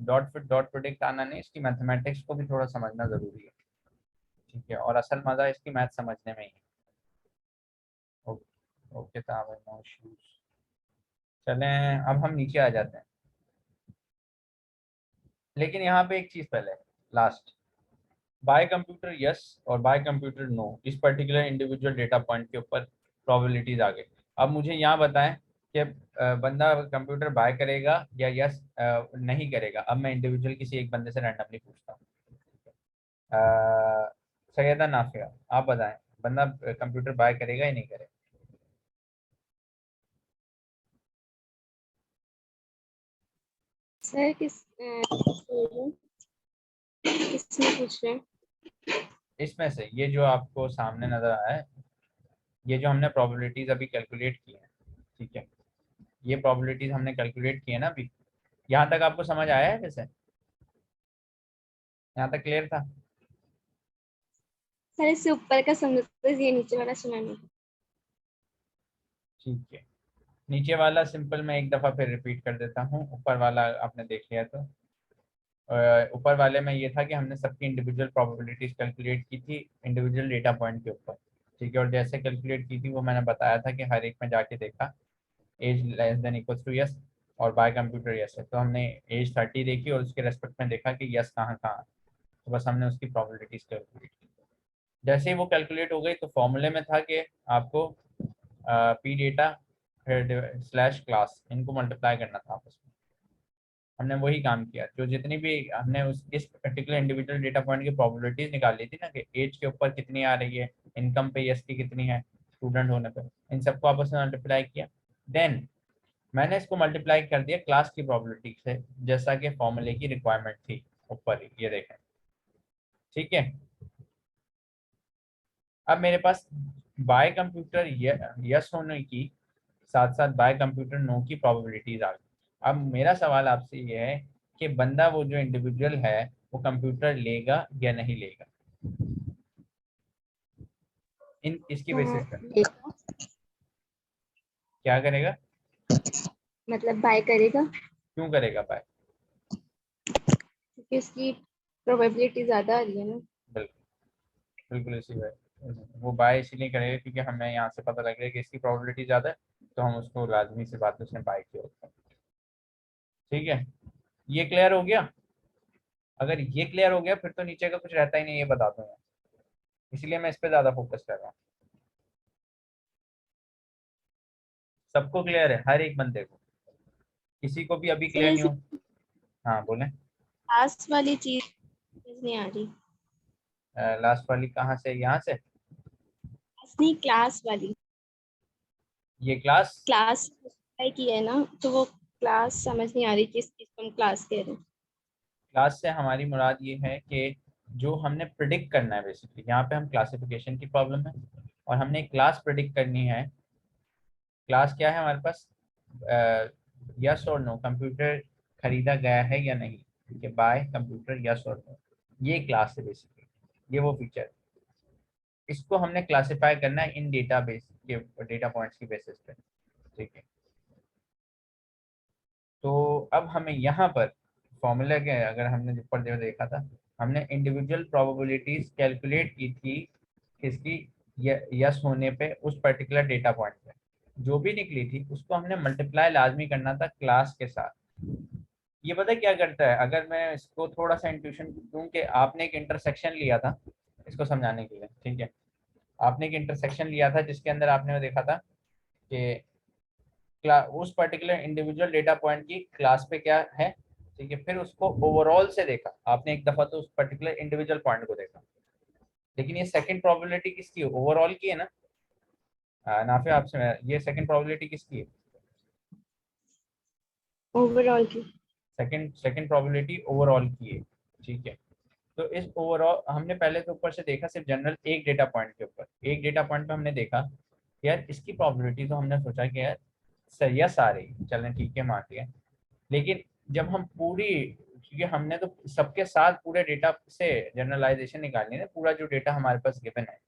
डॉट फिट डॉट प्रोडक्ट आना नहीं, इसकी मैथमेटिक्स को भी थोड़ा समझना जरूरी है, ठीक है। और असल मजा इसकी मैथ समझने में ही है। ओके ओके था भाई, नो इश्यूज। चलें अब हम नीचे आ जाते हैं, लेकिन यहाँ पे एक चीज पहले, लास्ट, बाय कंप्यूटर यस और बाय कंप्यूटर नो, इस पर्टिकुलर इंडिविजुअल डेटा पॉइंट के ऊपर प्रोबेबिलिटीज आ गई। अब मुझे यहाँ बताएं कि बंदा कंप्यूटर बाय करेगा या यस नहीं करेगा। अब मैं इंडिविजुअल किसी एक बंदे से रैंडमली पूछता हूँ। सैयदा नाफिया, आप बताएं, बंदा कंप्यूटर बाय करेगा या नहीं करेगा? सर किसमें पूछ रहे हैं? इसमें से ये जो आपको सामने नजर आया है, ये जो हमने प्रोबेबिलिटीज अभी कैलकुलेट की हैं, ठीक है, ये प्रोबेबिलिटीज हमने कैलकुलेट की है ना अभी। यहाँ तक आपको समझ आया है? वैसे यहाँ तक क्लियर था? सर इससे ऊपर का समझ, ये नीचे वाला सुना नहीं। ठीक है, नीचे वाला सिंपल मैं एक दफ़ा फिर रिपीट कर देता हूँ, ऊपर वाला आपने देख लिया। तो ऊपर वाले में ये था कि हमने सबकी इंडिविजुअल प्रोबेबिलिटीज कैलकुलेट की थी इंडिविजुअल डेटा पॉइंट के ऊपर, ठीक है। और जैसे कैलकुलेट की थी वो मैंने बताया था कि हर एक में जाके देखा age less than equal to yes और बाय कंप्यूटर यस है, तो हमने एज 30 देखी और उसके रेस्पेक्ट में देखा कि यस कहाँ कहाँ है, तो बस हमने उसकी प्रोबेबिलिटीज कैलकुलेट की। जैसे ही वो कैलकुलेट हो गई तो फॉर्मूले में था कि आपको पी डेटा स्लैश क्लास इनको मल्टीप्लाई करना था आपस में। हमने वही काम किया, जो जितनी भी हमने उस इस पर्टिकुलर इंडिविजुअल डेटा पॉइंट की प्रोबेबिलिटीज निकाल ली थी ना, कि एज के ऊपर कितनी आ रही है, इनकम पे यस की कितनी है, स्टूडेंट होने पर, इन सबको आपस में मल्टीप्लाई किया। देन मैंने इसको मल्टीप्लाई कर दिया क्लास की प्रोबेबिलिटी से, जैसा कि फॉर्मूले की रिक्वायरमेंट थी ऊपर, ये देखें, ठीक है। अब मेरे पास बाय कंप्यूटर यस होने की साथ साथ बाय कंप्यूटर नो की प्रोबेबिलिटीज आ गई। अब मेरा सवाल आपसे ये है कि बंदा वो जो इंडिविजुअल है वो कंप्यूटर लेगा या नहीं लेगा, इन इसकी बेसिस पर लेगा, क्या करेगा? मतलब बाय करेगा क्यों करेगा बाय? क्योंकि उसकी प्रोबेबिलिटी ज्यादा आ रही है ना। बिल्कुल बिल्कुल इसी बाय, वो बाय इसलिए करेगा क्योंकि हमें यहाँ से पता लग रहा है कि इसकी प्रोबेबिलिटी ज़्यादा है, तो हम उसको लाजमी सी बात है उसने बाय किया होता है। ठीक है, ये क्लियर हो गया? अगर ये क्लियर हो गया फिर तो नीचे का कुछ रहता ही नहीं, ये बता दूँ मैं, इसलिए मैं इस पर ज़्यादा फोकस कर रहा हूँ। सबको क्लियर है? हर एक बंदे को? किसी को भी अभी सर क्लियर नहीं ये हो? हाँ बोलें। लास्ट वाली चीज नहीं आ रही। लास्ट वाली कहाँ से? यहाँ से? नहीं, क्लास वाली। ये क्लास? क्लास की है ना, तो वो क्लास समझ नहीं आ रही किस चीज को हम क्लास कह रहे हैं। क्लास से हमारी मुराद ये है कि जो हमने प्रिडिक्ट करना है, बेसिकली यहाँ पे हम क्लासिफिकेशन की प्रॉब्लम है और हमने एक क्लास प्रिडिक्ट करनी है। क्लास क्या है हमारे पास? यस और नो, कंप्यूटर खरीदा गया है या नहीं, ठीक है, बाय कंप्यूटर यस और नो, ये क्लास है बेसिकली, ये वो फीचर। इसको हमने क्लासिफाई करना है इन डेटा बेस के डेटा पॉइंट्स की बेसिस पे, ठीक है। तो अब हमें यहाँ पर फॉर्मूला क्या है, अगर हमने ऊपर जो देखा था, हमने इंडिविजुअल प्रोबेबिलिटीज कैलकुलेट की थी किसकी, यस होने पे उस पर्टिकुलर डेटा पॉइंट पे, जो भी निकली थी उसको हमने मल्टीप्लाई लाजमी करना था क्लास के साथ। ये पता है क्या करता है? अगर मैं इसको थोड़ा सा इंट्यूशन दूं कि आपने एक इंटरसेक्शन लिया था, इसको समझाने के लिए, ठीक है, आपने एक इंटरसेक्शन लिया था जिसके अंदर आपने वो देखा था कि उस पर्टिकुलर इंडिविजुअल डेटा पॉइंट की क्लास पे क्या है, ठीक है, फिर उसको ओवरऑल से देखा आपने एक दफा, तो उस पर्टिकुलर इंडिविजुअल पॉइंट को देखा। लेकिन ये सेकंड प्रोबेबिलिटी किसकी है? ओवरऑल की है ना। नाफिया आपसे ये सेकंड प्रोबेबिलिटी किसकी है? ओवरऑल की। सेकंड सेकंड प्रोबेबिलिटी ओवरऑल की है, ठीक है। तो इस ओवरऑल हमने पहले तो ऊपर से देखा सिर्फ जनरल एक डेटा पॉइंट के ऊपर, एक डेटा पॉइंट पे हमने देखा यार इसकी प्रोबेबिलिटी, तो हमने सोचा कि यार सही यस आ रही, चलें ठीक है मान लिया। लेकिन जब हम पूरी, क्योंकि हमने तो सबके साथ पूरे डेटा से जनरलाइजेशन निकालनी है ना, पूरा जो डेटा हमारे पास गिवन है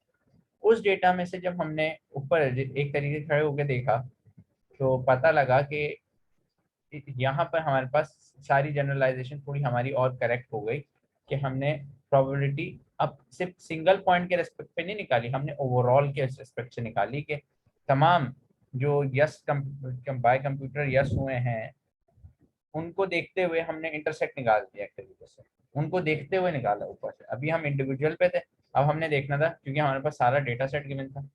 उस डेटा में से जब हमने ऊपर एक तरीके से खड़े होकर देखा तो पता लगा कि यहाँ पर हमारे पास सारी जनरलाइजेशन थोड़ी हमारी और करेक्ट हो गई कि हमने प्रोबेबिलिटी अब सिर्फ सिंगल पॉइंट के रेस्पेक्ट पे नहीं निकाली, हमने ओवरऑल के रेस्पेक्ट से निकाली कि तमाम जो यस बाय कंप्यूटर यस हुए हैं उनको देखते हुए हमने इंटरसेक्ट निकाल दिया एक तरीके से, उनको देखते हुए निकाला ऊपर से। अभी हम इंडिविजुअल पे थे, अब हमने देखना था क्योंकि हमारे पास सारा डेटा सेट गिवन था,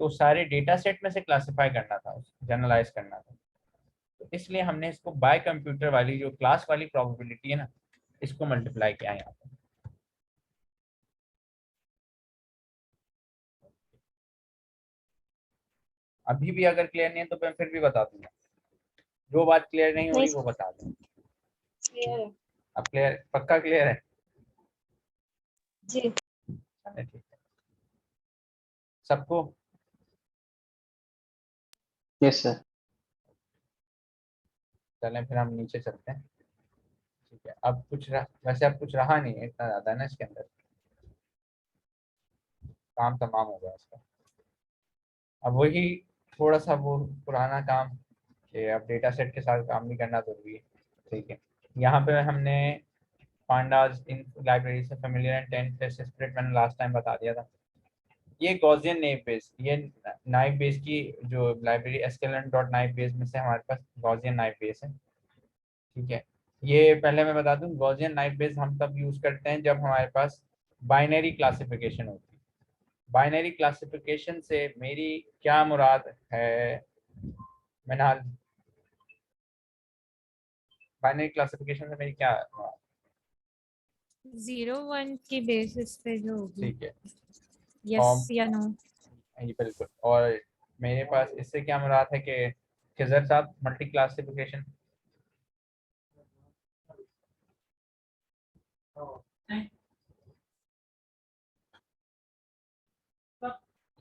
तो सारे डेटा सेट में से क्लासिफाई करना था, जनरलाइज करना था। तो इसलिए हमने इसको बाय कंप्यूटर वाली जो क्लास वाली प्रोबेबिलिटी है ना, इसको मल्टीप्लाई किया यहाँ पे। अभी भी अगर क्लियर नहीं है तो मैं फिर भी बता दूंगा, जो बात क्लियर नहीं हो नहीं रही वो बता दूँ। क्लियर है अब क्लियर, पक्का क्लियर है? जी। चलिए ठीक है सबको। Yes sir. चलें फिर हम नीचे चलते हैं। ठीक है, अब कुछ वैसे अब कुछ रहा नहीं है इतना ज्यादा ना, इसके अंदर काम तमाम हो गया इसका। अब वही थोड़ा सा वो पुराना काम कि अब डेटा सेट के साथ काम भी करना जरूरी है। ठीक है, यहाँ पे हमने पांडास इन लाइब्रेरी से फेमिलियर एंड टेंथ सेपरेट मैंने लास्ट टाइम बता दिया था। ये गॉसियन नाइव बेस, ये नाइव बेस की जो लाइब्रेरी sklearn.naib बेस में से हमारे पास गॉसियन नाइव बेस है। ठीक है, ये पहले मैं बता दूं, गॉसियन नाइव बेस हम तब यूज करते हैं जब हमारे पास बाइनरी क्लासिफिकेशन होती है। बाइनरी क्लासिफिकेशन से मेरी क्या मुराद है, मैंने बाइनरी क्लासिफिकेशन से मेरी क्या मुराद? 0-1 की बेसिस पे जो होगी, ठीक है, यस या नो। ये बिल्कुल। और मेरे पास इससे क्या मुराद है कि खिजर साहब मल्टी क्लासिफिकेशन,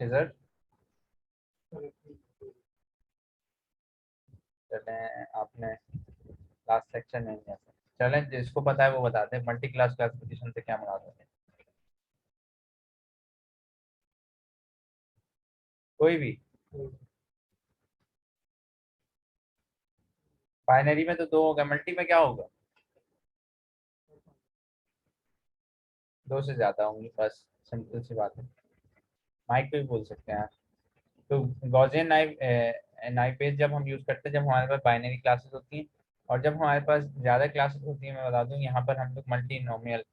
खिजर चले आपने लास्ट लेक्चर नहीं है, चलें जिसको पता है वो बताते हैं मल्टी क्लास क्लासिफिकेशन से क्या मुराद है। कोई भी बाइनरी में तो दो होगा, मल्टी में क्या होगा? दो से ज्यादा होंगे, बस सिंपल सी बात है। माइक पे भी बोल सकते हैं आप। तो गॉसियन नाइव बेस जब हम यूज करते हैं जब हमारे पास बाइनरी क्लासेस होती हैं, और जब हमारे पास ज़्यादा क्लासेस होती हैं, मैं बता दूं यहाँ पर हम लोग मल्टी नोमियल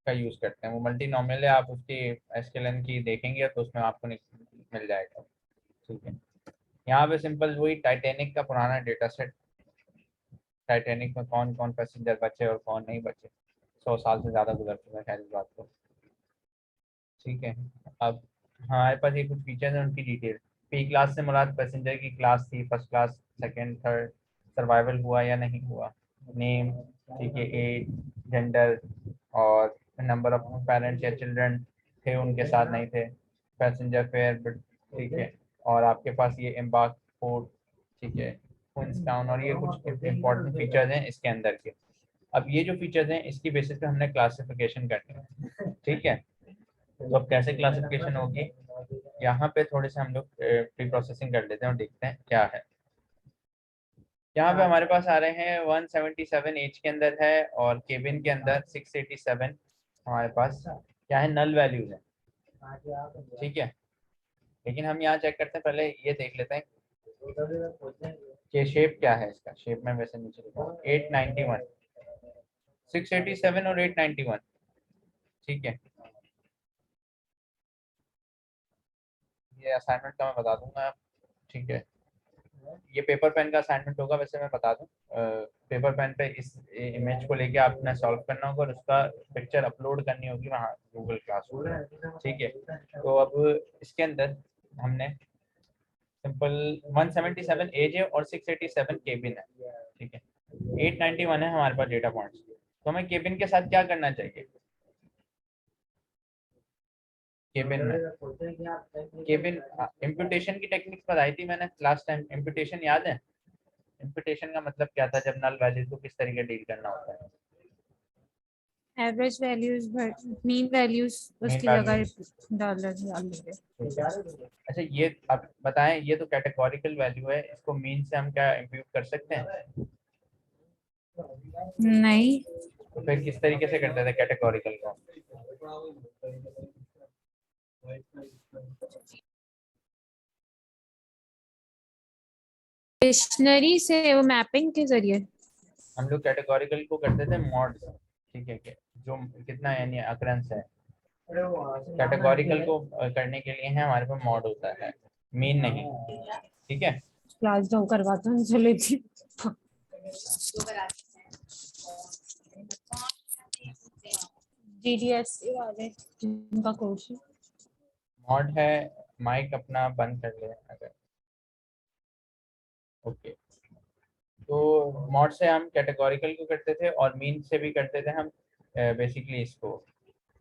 का यूज़ करते हैं। वो मल्टी नोमियल है, आप उसकी एसक्यूएल की देखेंगे तो उसमें आपको मिल जाएगा। ठीक है, यहाँ पे सिंपल वही टाइटैनिक का पुराना डेटा सेट, टाइटैनिक में कौन कौन पैसेंजर बचे और कौन नहीं बचे, 100 साल से ज़्यादा गुजर चुका है खैर इस बात को। ठीक है, अब हमारे पास ये कुछ फीचर्स हैं, उनकी डिटेल। पी क्लास से मुराद पैसेंजर की क्लास थी, first class, second, third, survival हुआ या नहीं हुआ, नेम, ठीक है, एज, जेंडर, और नंबर ऑफ पेरेंट्स या चिल्ड्रन थे उनके साथ नहीं थे, पैसेंजर फेयर, ठीक है, और आपके पास ये एम्बार्क पोर्ट, ठीक है, क्वींसटाउन, और ये कुछ इंपॉर्टेंट फीचर्स हैं इसके अंदर के। अब ये जो फीचर्स हैं इसकी बेसिस पे हमने क्लासिफिकेशन करनी है। ठीक है, तो अब कैसे क्लासिफिकेशन होगी, यहाँ पे थोड़े से हम लोग प्री प्रोसेसिंग कर लेते हैं और देखते हैं क्या है। यहाँ पे हमारे पास आ रहे हैं 177 एज के अंदर है, और केबिन के अंदर 687 हमारे पास क्या है, नल वैल्यूज है। ठीक है, लेकिन हम यहाँ चेक करते हैं, पहले ये देख लेते हैं कि शेप क्या है इसका। शेप में वैसे नीचे लिखा 891, 687 और 891। ठीक है, ये असाइनमेंट का मैं बता दूंगा। ठीक है, ये पेपर पेन का असाइनमेंट होगा, वैसे मैं बता दूं, पेपर पेन पे इस इमेज को लेके आपने सॉल्व करना होगा और उसका पिक्चर अपलोड करनी होगी वहाँ गूगल क्लासरूम। ठीक है, तो अब इसके अंदर हमने सिंपल 177 एज है और 687 केबिन है। ठीक है, 891 है हमारे पास डेटा पॉइंट्स, तो हमें केबिन के साथ क्या करना चाहिए। केबिन में केबिन इम्प्यूटेशन की टेक्निक्स बताई थी मैंने लास्ट टाइम, इम्प्यूटेशन याद है? इम्प्यूटेशन का मतलब क्या था, जब नल वैल्यूज को किस तरीके डील करना होता है। एवरेज वैल्यूज, मीन वैल्यूज उसकी जगह डाल देंगे। अच्छा, ये आप बताएं, ये तो कैटेगोरिकल वैल्यू है, इसको मीन से हम क्या इम्प्यूट कर सकते हैं? नहीं, तो फिर किस तरीके से करते थे कैटेगोरिकल को? डिक्शनरी से, वो मैपिंग के जरिए। हम लोग कैटेगोरिकल को करते थे मॉड। ठीक है, जो कितना यानी अकरेंस है, कैटेगोरिकल को करने के लिए है हमारे पास मॉड होता है, मीन नहीं। ठीक है, क्लास जाओ करवाता हूँ चले जी। GDS वाले जिनका कोर्स है। मॉड है, माइक अपना बंद कर ले अगर। ओके, तो मॉड से हम कैटेगोरिकल को करते थे और मीन से भी करते थे हम बेसिकली इसको,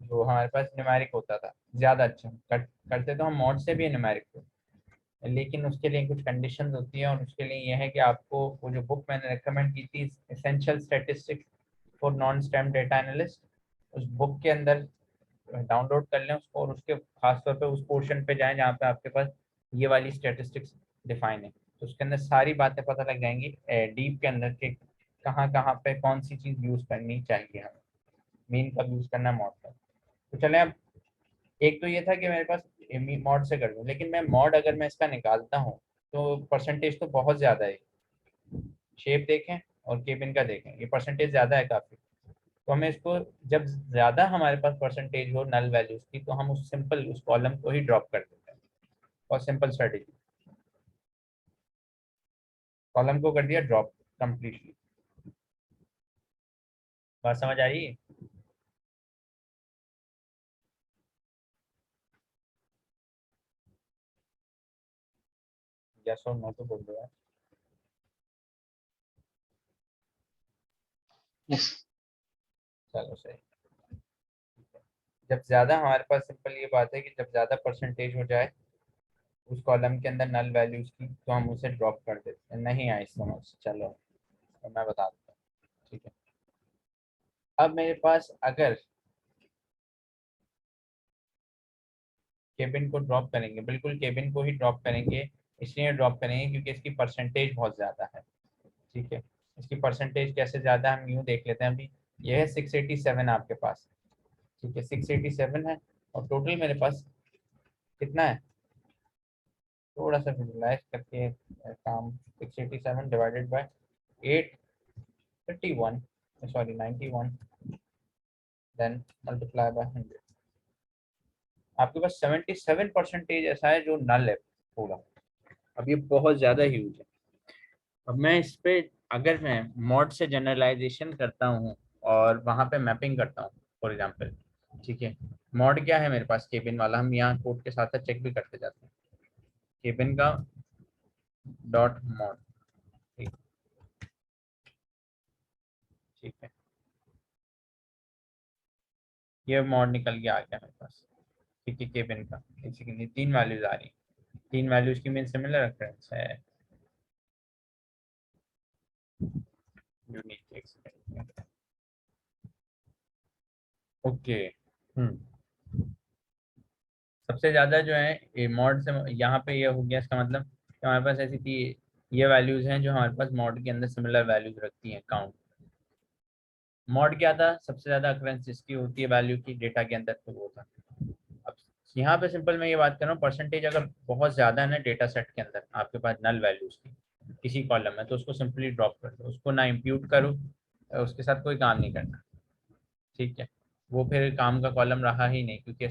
जो हमारे पास न्यूमेरिक होता था ज़्यादा अच्छा करते तो हम मॉड से भी न्यूमेरिक को, लेकिन उसके लिए कुछ कंडीशंस होती है और उसके लिए यह है कि आपको वो जो बुक मैंने रेकमेंड की थी essential statistics for non stem data analyst, उस बुक के अंदर डाउनलोड कर लें उसको और उसके खास तौर पे उस पोर्शन पे जाएं जहाँ पे आपके पास ये वाली स्टैटिस्टिक्स डिफाइन है, तो उसके अंदर सारी बातें पता लग जाएंगी डीप के अंदर के कहाँ कहाँ पे कौन सी चीज़ यूज़ करनी चाहिए हमें, मीन कब यूज़ करना है, मॉड का। तो चलें अब, एक तो ये था कि मेरे पास मॉड से कर दूं, लेकिन मैं मॉड अगर मैं इसका निकालता हूँ तो परसेंटेज तो बहुत ज़्यादा है। शेप देखें और केबिन का देखें, ये परसेंटेज ज़्यादा है काफ़ी। तो हमें इसको, जब ज़्यादा हमारे पास परसेंटेज हो नल वैल्यूज़ की, तो हम उस सिंपल उस कॉलम को ही ड्रॉप कर देते हैं। और सिंपल स्ट्रेटेजी, कॉलम को कर दिया ड्रॉप कंप्लीटली। बात समझ आ रही है? यस और नो तो बोल दो यार। यस। चलो सही। जब ज़्यादा हमारे पास, सिंपल ये बात है कि जब ज़्यादा परसेंटेज हो जाए उस कॉलम के अंदर नल वैल्यूज की, तो हम उसे ड्रॉप कर देते हैं। नहीं आई समझ? चलो तो मैं बता देता हूँ। ठीक है, अब मेरे पास अगर केबिन को ड्रॉप करेंगे, बिल्कुल केबिन को ही ड्रॉप करेंगे, इसलिए ड्रॉप करेंगे क्योंकि इसकी परसेंटेज बहुत ज़्यादा है। ठीक है, इसकी परसेंटेज कैसे ज़्यादा हम यूँ देख लेते हैं अभी। यह है 687 आपके पास। ठीक है, 687 है और टोटल मेरे पास कितना है, थोड़ा सा विजुलाइज करके काम, 687 divided by 831, sorry 91, then multiply by 100। आपके पास 77% ऐसा है जो नल है पूरा। अब ये बहुत ज़्यादा ह्यूज है। अब मैं इस पे, अगर मैं मॉड से जनरलाइजेशन करता हूँ और वहाँ पे मैपिंग करता हूँ फॉर एग्जांपल, ठीक है, मॉड क्या है मेरे पास, केबिन वाला, हम यहाँ कोड के साथ साथ चेक भी करते जाते हैं, केबिन का डॉट मॉड। ठीक, ठीक है, ये मॉड निकल के आ गया मेरे पास। ठीक है, केबिन का बेसिकली 3 वैल्यूज आ रही, 3 वैल्यूज की मीन सिमिलर रेफरेंस है, यूनिक एक्सपेरिमेंट। ओके, सबसे ज़्यादा जो है ये मॉड से यहाँ पे ये हो गया, इसका मतलब कि हमारे पास ऐसी थी ये वैल्यूज हैं जो हमारे पास मॉड के अंदर सिमिलर वैल्यूज रखती हैं। काउंट मॉड क्या था, सबसे ज़्यादा अक्रेंस जिसकी होती है वैल्यू की डेटा के अंदर, तो वो था। अब यहाँ पे सिंपल मैं ये बात कर रहा हूँ, परसेंटेज अगर बहुत ज़्यादा है ना डेटा सेट के अंदर आपके पास नल वैल्यूज की किसी कॉलम में, तो उसको सिंपली ड्रॉप कर दो, उसको ना इम्प्यूट करो, उसके साथ कोई काम नहीं करना। ठीक है, वो फिर काम का कॉलम रहा ही नहीं क्योंकि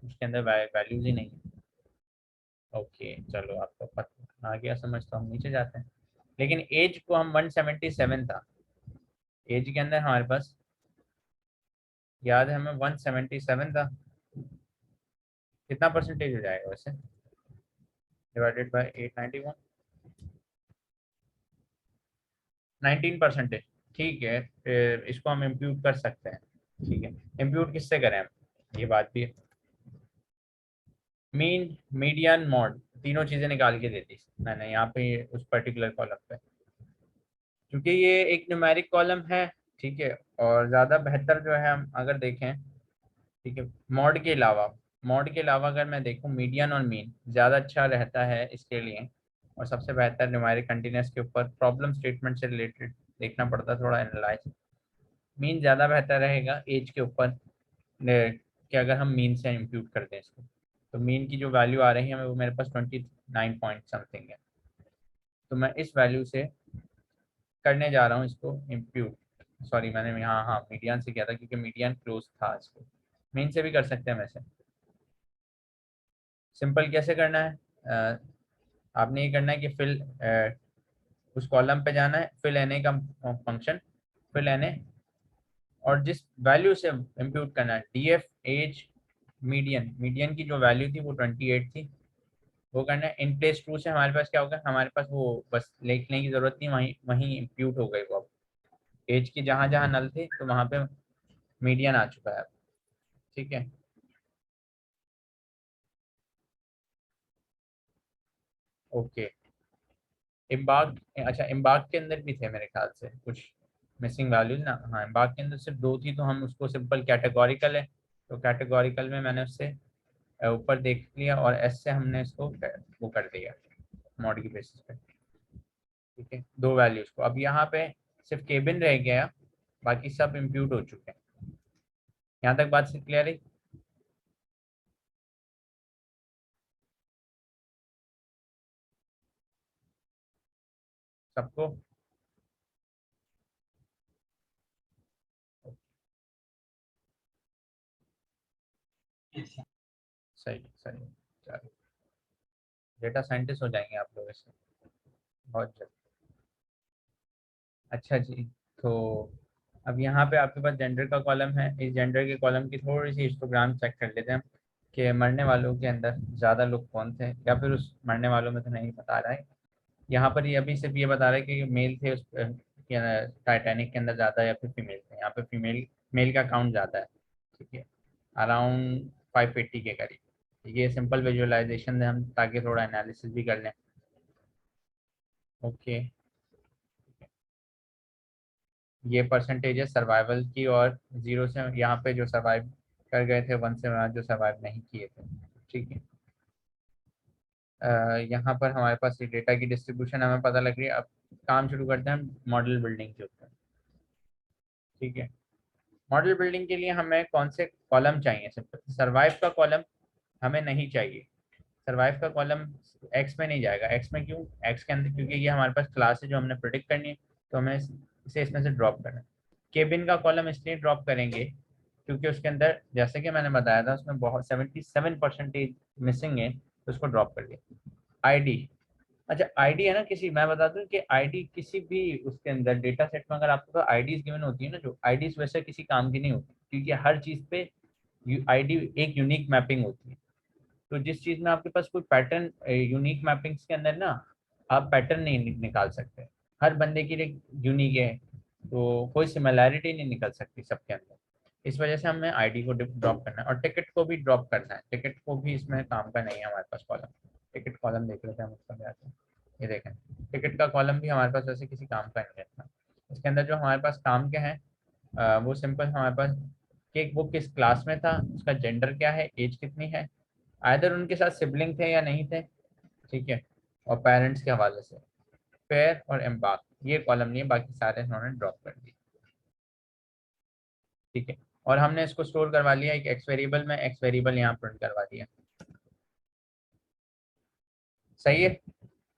उसके अंदर वैल्यूज ही नहीं है। ओके चलो, आपको पता आ गया समझ, तो हम नीचे जाते हैं। लेकिन एज को हम 177 था, एज के अंदर हमारे पास याद है हमें 177 था, कितना परसेंटेज हो जाएगा वैसे, डिवाइडेड बाय 891, 19%। ठीक है, फिर इसको हम इम्प्यूट कर सकते हैं। ठीक है, इम्प्यूट किससे करें हम, ये बात भी है। मीन, मीडियन, मॉड, तीनों चीज़ें निकाल के देती मैंने यहाँ पे उस पर्टिकुलर कॉलम पे, क्योंकि ये एक न्यूमेरिक कॉलम है। ठीक है, और ज़्यादा बेहतर जो है हम अगर देखें, ठीक है, मॉड के अलावा अगर मैं देखूं, मीडियन और मीन ज़्यादा अच्छा रहता है इसके लिए। और सबसे बेहतर न्यूमेरिक कंटिन्यूस के ऊपर प्रॉब्लम स्टेटमेंट से रिलेटेड देखना पड़ता है थोड़ा एनालाइज, मीन ज़्यादा बेहतर रहेगा एज के ऊपर, कि अगर हम मीन से इम्प्यूट कर दें इसको, तो मीन की जो वैल्यू आ रही है वो मेरे पास 29 पॉइंट समथिंग है, तो मैं इस वैल्यू से करने जा रहा हूँ इसको इम्प्यूट। सॉरी, मैंने यहाँ हाँ मीडियन से किया था क्योंकि मीडियन क्लोज था, इसको मीन से भी कर सकते हैं वैसे। सिंपल कैसे करना है, आपने ये करना है कि फिल उस कॉलम पे जाना है, फिल एन ए का फंक्शन, फिल एन ए, और जिस वैल्यू से इम्प्यूट करना है, D F age median, median की जो वैल्यू थी वो 28 थी, वो करना है। इन प्लेस ट्रू से हमारे पास क्या होगा, हमारे पास वो बस लिखने की जरूरत नहीं, वहीं वहीं इम्प्यूट हो गई वो। अब एज की जहाँ जहाँ नल थे तो वहाँ पे मीडियन आ चुका है अब, ठीक है। ओके, इम्बाग, अच्छा इम्बाग के अंदर भी थे मेरे ख्याल से कुछ मिसिंग वैल्यूज ना, हाँ इम्बाग के अंदर सिर्फ 2 थी, तो हम उसको सिंपल कैटेगोरिकल है, तो कैटेगोरिकल में मैंने उससे ऊपर देख लिया और एस से हमने इसको वो कर दिया मॉड की बेसिस पे, ठीक है। 2 वैल्यूज को, अब यहाँ पे सिर्फ केबिन रह गया, बाकी सब इम्प्यूट हो चुके हैं। यहाँ तक बात क्लियर है? सबको सही सही, चलो डेटा साइंटिस्ट हो जाएंगे आप लोग इससे बहुत जल्द। अच्छा जी, तो अब यहाँ पे आपके पास जेंडर का कॉलम है, इस जेंडर के कॉलम की थोड़ी सी हिस्टोग्राम चेक कर लेते हैं कि मरने वालों के अंदर ज़्यादा लोग कौन थे, या फिर उस मरने वालों में तो नहीं बता रहा है। यहाँ पर ये अभी सिर्फ ये बता रहा है कि मेल थे उस टाइटैनिक के अंदर ज़्यादा या फिर फीमेल थे। यहाँ पे फीमेल, मेल का काउंट ज़्यादा है, ठीक है, अराउंड 580 के करीब। ये सिंपल विजुअलाइजेशन है हम, ताकि थोड़ा एनालिसिस भी कर लें। ओके, ये परसेंटेज है सर्वाइवल की, और 0 से यहाँ पे जो सर्वाइव कर गए थे, 1 से वहाँ जो सर्वाइव नहीं किए थे, ठीक है। यहाँ पर हमारे पास ये डेटा की डिस्ट्रीब्यूशन हमें पता लग रही है। अब काम शुरू करते हैं मॉडल बिल्डिंग के ऊपर, ठीक है। मॉडल बिल्डिंग के लिए हमें कौन से कॉलम चाहिए, सिंपल सर्वाइव का कॉलम हमें नहीं चाहिए। सर्वाइव का कॉलम एक्स में नहीं जाएगा, एक्स में क्यों, एक्स के अंदर क्योंकि ये हमारे पास क्लास है जो हमने प्रिडिक्ट करनी है, तो हमें इसे इसमें से ड्रॉप करना है। केबिन का कॉलम इसलिए ड्रॉप करेंगे क्योंकि उसके अंदर जैसे कि मैंने बताया था उसमें बहुत 77% मिसिंग है, तो उसको ड्रॉप कर दिया। आईडी, अच्छा आईडी है ना किसी, मैं बता दूं कि आईडी किसी भी उसके अंदर डेटा सेट में अगर आपको आईडीज गिवन होती है ना, जो आईडीज वैसे किसी काम की नहीं होती, क्योंकि हर चीज पे आईडी एक यूनिक मैपिंग होती है। तो जिस चीज में आपके पास कोई पैटर्न, यूनिक मैपिंग्स के अंदर ना आप पैटर्न नहीं निकाल सकते, हर बंदे के लिए यूनिक है, तो कोई सिमिलैरिटी नहीं निकल सकती सबके अंदर। इस वजह से हमें आईडी को ड्रॉप करना है, और टिकट को भी ड्रॉप करना है। टिकट को भी इसमें काम का नहीं है हमारे पास कॉलम। टिकट कॉलम देख लेते हैं हम उसका क्या है। ये देखें, टिकट का कॉलम भी हमारे पास वैसे किसी काम का नहीं है इतना। इसके अंदर जो हमारे पास काम के हैं वो सिंपल हमारे पास कि वो किस क्लास में था, उसका जेंडर क्या है, एज कितनी है, आइदर उनके साथ सिबलिंग थे या नहीं थे, ठीक है, और पेरेंट्स के हवाले से फेयर और एम्बार्क, ये कॉलम नहीं है, बाकी सारे उन्होंने ड्रॉप कर दिए, ठीक है। और हमने इसको स्टोर करवा लिया एक एक्स वेरिएबल में, एक्स वेरिएबल यहाँ प्रिंट करवा दिया। सही है,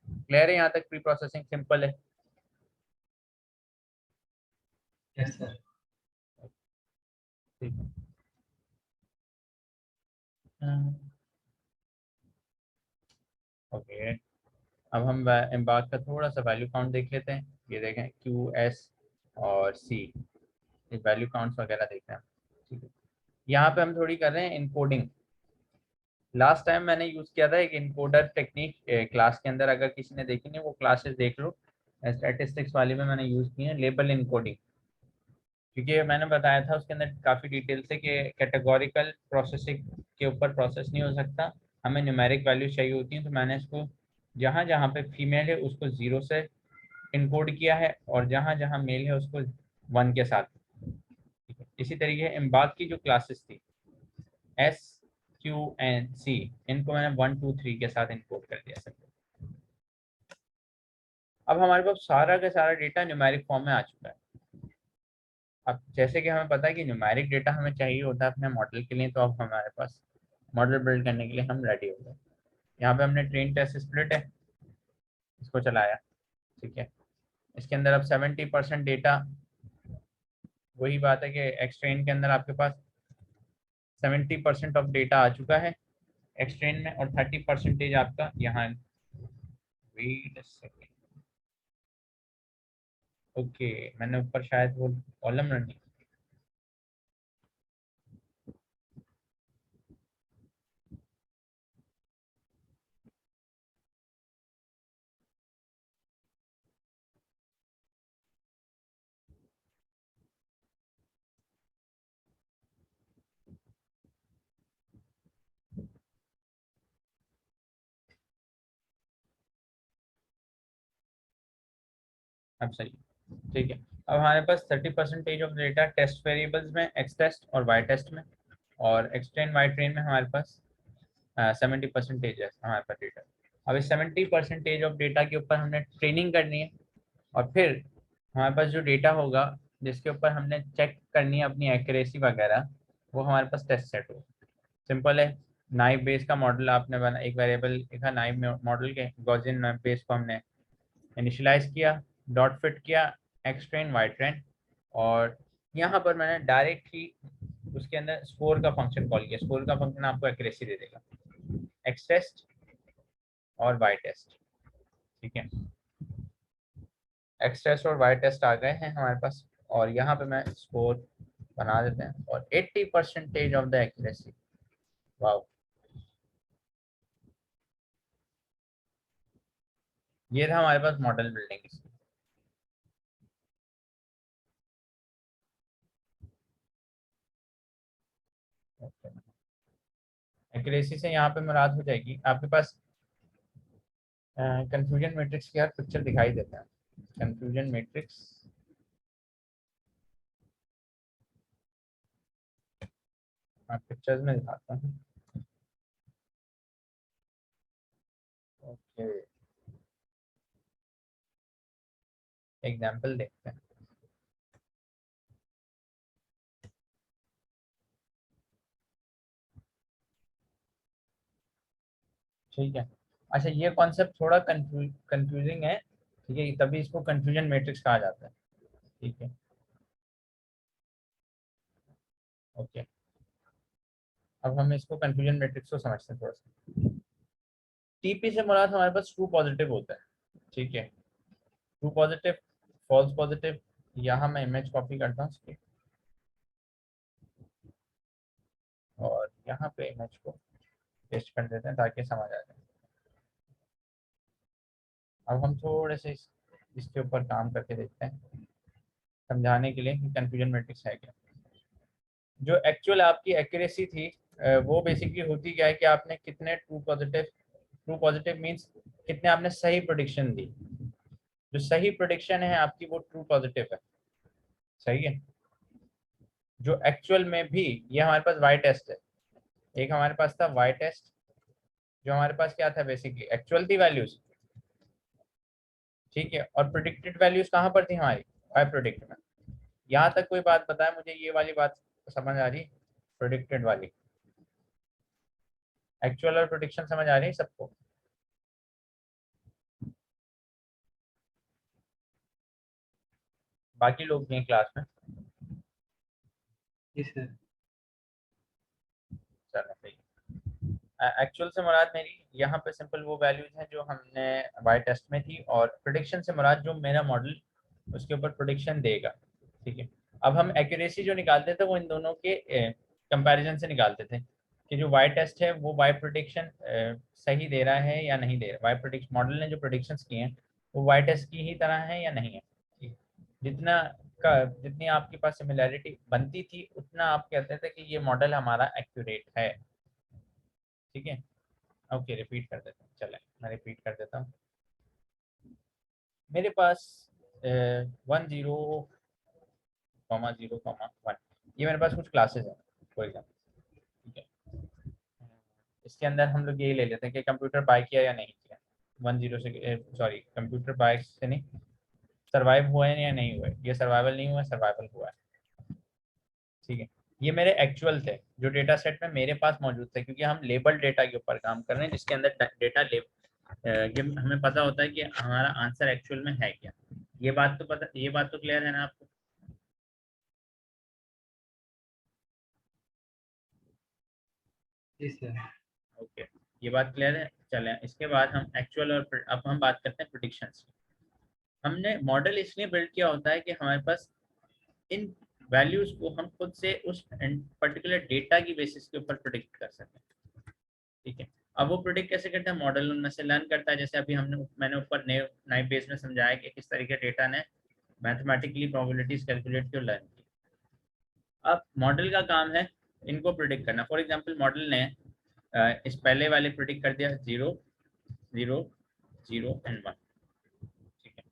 क्लियर है यहाँ तक, प्री प्रोसेसिंग सिंपल है। Yes sir. ठीक है, ओके। अब हम एम्बार्क का थोड़ा सा वैल्यू काउंट देख लेते हैं। ये देखें क्यू एस और सी, वैल्यू काउंट्स वगैरह देखते हैं, ठीक है। यहाँ पे हम थोड़ी कर रहे हैं इनकोडिंग। लास्ट टाइम मैंने यूज किया था एक इनकोडर टेक्निक क्लास के अंदर, अगर किसी ने देखी नहीं वो क्लासेस देख लो, स्टैटिस्टिक्स वाले में मैंने यूज की है लेबल इनकोडिंग, क्योंकि मैंने बताया था उसके अंदर काफ़ी डिटेल से कि कैटेगोरिकल प्रोसेसिंग के ऊपर प्रोसेस नहीं हो सकता, हमें न्यूमेरिक वैल्यू चाहिए होती है। तो मैंने इसको जहाँ जहाँ पे फीमेल है उसको 0 से इनकोड किया है, और जहाँ जहाँ मेल है उसको 1 के साथ, ठीक है। इसी तरीके एम्बार्क की जो क्लासेस थी एस क्यू एन सी, इनको मैंने 1 2 3 के साथ इनकोड कर दिया सब। अब हमारे पास सारा का सारा डेटा न्यूमेरिक फॉर्म में आ चुका है। अब जैसे कि हमें पता है कि न्यूमेरिक डेटा हमें चाहिए होता है अपने मॉडल के लिए, तो अब हमारे पास मॉडल बिल्ड करने के लिए हम रेडी हो गए। यहाँ पे हमने ट्रेन टेस्ट स्प्लिट है, इसको चलाया, ठीक है। इसके अंदर अब 70% डेटा, वही बात है कि एक्स ट्रेन के अंदर आपके पास 70% ऑफ डेटा आ चुका है, एक्सट्रेन में और 30% आपका यहाँ। वेट अ सेकेंड, ओके मैंने ऊपर शायद वो कॉलम रन नहीं। अब सही, ठीक है। अब हमारे पास 30% ऑफ डेटा टेस्ट वेरिएबल्स में, एक्स टेस्ट और वाई टेस्ट में, और एक्स ट्रेन वाई ट्रेन में हमारे पास 70% है हमारे पास डेटा। अब इस 70% ऑफ डेटा के ऊपर हमने ट्रेनिंग करनी है, और फिर हमारे पास जो डेटा होगा जिसके ऊपर हमने चेक करनी है अपनी एक्यूरेसी वगैरह, वो हमारे पास टेस्ट सेट होगा। सिंपल है, नाइव बेस का मॉडल आपने बना, एक वेरिएबल लिखा नाइव मॉडल के, गॉसियन नाइव बेस को हमने इनिशियलाइज किया, डॉट फिट किया एक्स ट्रेन वाई ट्रेन, और यहाँ पर मैंने डायरेक्ट ही उसके अंदर स्कोर का फंक्शन कॉल किया। स्कोर का फंक्शन आपको एक्यूरेसी दे देगा, एक्स टेस्ट और वाई टेस्ट, ठीक है। एक्स टेस्ट और वाई टेस्ट आ गए हैं हमारे पास, और यहाँ पे मैं स्कोर बना देते हैं, और 80% ऑफ द एक्यूरेसी। वाओ, ये था हमारे पास मॉडल बिल्डिंग। एक्यूरेसी से यहाँ पे मुराद हो जाएगी आपके पास कंफ्यूजन मैट्रिक्स की यार पिक्चर दिखाई देता है। कंफ्यूजन मैट्रिक्स, पिक्चर्स में दिखाता हूँ। ओके, एग्जाम्पल देखते हैं। ठीक है, अच्छा ये कॉन्सेप्ट थोड़ा कंफ्यूजिंग है, ठीक है, तभी इसको कंफ्यूजन मैट्रिक्स कहा जाता है, ठीक है। ओके, अब हम इसको कंफ्यूजन मैट्रिक्स को समझते हैं थोड़ा सा। टीपी से मुराद हमारे पास ट्रू पॉजिटिव होता है, ठीक है। ट्रू पॉजिटिव, फॉल्स पॉजिटिव, यहाँ मैं इमेज कॉपी करता हूँ इसकी, और यहाँ पे इमेज को पेस्ट कर देते हैं ताकि समझ आ जाए। अब हम थोड़े से इसके ऊपर काम करके देखते हैं समझाने के लिए कि कंफ्यूजन मैट्रिक्स है क्या। जो एक्चुअल आपकी एक्यूरेसी थी वो बेसिकली होती क्या है कि आपने कितने ट्रू पॉजिटिव मींस कितने आपने सही प्रेडिक्शन दी। जो सही प्रेडिक्शन है आपकी वो ट्रू पॉजिटिव है, सही है। जो एक्चुअल में भी, ये हमारे पास वाई टेस्ट है, एक हमारे पास था वाई टेस्ट, जो हमारे पास क्या था बेसिकली एक्चुअल थी वैल्यूज, ठीक है, और प्रिडिक्टेड वैल्यूज कहाँ पर थी हमारी वाई प्रिडिक्ट में। यहाँ तक कोई बात बताए मुझे, ये वाली बात समझ आ रही, प्रिडिक्टेड वाली, एक्चुअल और प्रिडिक्शन समझ आ रही है सबको। बाकी लोग भी हैं क्लास में, जी सर। चलो सही। एक्चुअल से मुराद मेरी यहाँ पे सिंपल वो वैल्यूज हैं जो हमने वाई टेस्ट में थी, और प्रिडिक्शन से मुराद जो मेरा मॉडल उसके ऊपर प्रिडिक्शन देगा, ठीक है। अब हम एक्यूरेसी जो निकालते थे वो इन दोनों के कंपैरिजन से निकालते थे कि जो वाई टेस्ट है वो वाई प्रिडिक्शन सही दे रहा है या नहीं दे रहा। वाई प्रिडिक्शन मॉडल ने जो प्रिडिक्शंस किए हैं वो वाई टेस्ट की ही तरह है या नहीं है, ठीक। जितना जितनी आपके पास सिमिलैरिटी बनती थी उतना आप कहते थे कि ये मॉडल हमारा एक्यूरेट है, ठीक है। ओके, रिपीट कर देता हूँ, चले मैं रिपीट कर देता हूँ। मेरे पास 10,0,1, ये मेरे पास कुछ क्लासेस हैं फॉर एग्जाम्पल, ठीक है। इसके अंदर हम लोग ये ले लेते हैं कि कंप्यूटर बाय किया या नहीं किया। 10 से सॉरी, कंप्यूटर बाय से नहीं, सर्वाइव हुआ है या नहीं हुआ है। ये सर्वाइवल नहीं हुआ, सर्वाइवल हुआ है, ठीक है। ये मेरे एक्चुअल थे जो डेटा सेट में मेरे पास मौजूद थे, क्योंकि हम लेबल डेटा के ऊपर काम कर रहे हैं जिसके अंदर डेटा कि हमें पता होता है कि हमारा आंसर एक्चुअल में है क्या। ये बात तो पता, ये बात तो क्लियर है ना आपको। जी सर। ओके, ये बात क्लियर है। चलें इसके बाद हम एक्चुअल और अब हम बात करते हैं प्रिडिक्शंस। हमने मॉडल इसलिए बिल्ड किया होता है कि हमारे पास इन वैल्यूज को हम खुद से उस पर्टिकुलर डेटा की बेसिस के ऊपर प्रिडिक्ट कर सकें। ठीक है, अब वो प्रिडिक्ट कैसे करते हैं, मॉडल उनमें से लर्न करता है। जैसे अभी मैंने ऊपर नाइफ बेस में समझाया कि किस तरीके डेटा ने मैथमेटिकली प्रोबेबिलिटीज कैलकुलेट की और लर्न की। अब मॉडल का काम है इनको प्रिडिक्ट करना। फॉर एग्जांपल मॉडल ने इस पहले वाले प्रिडिक्ट कर दिया 0 0 0 एंड 1। ठीक है,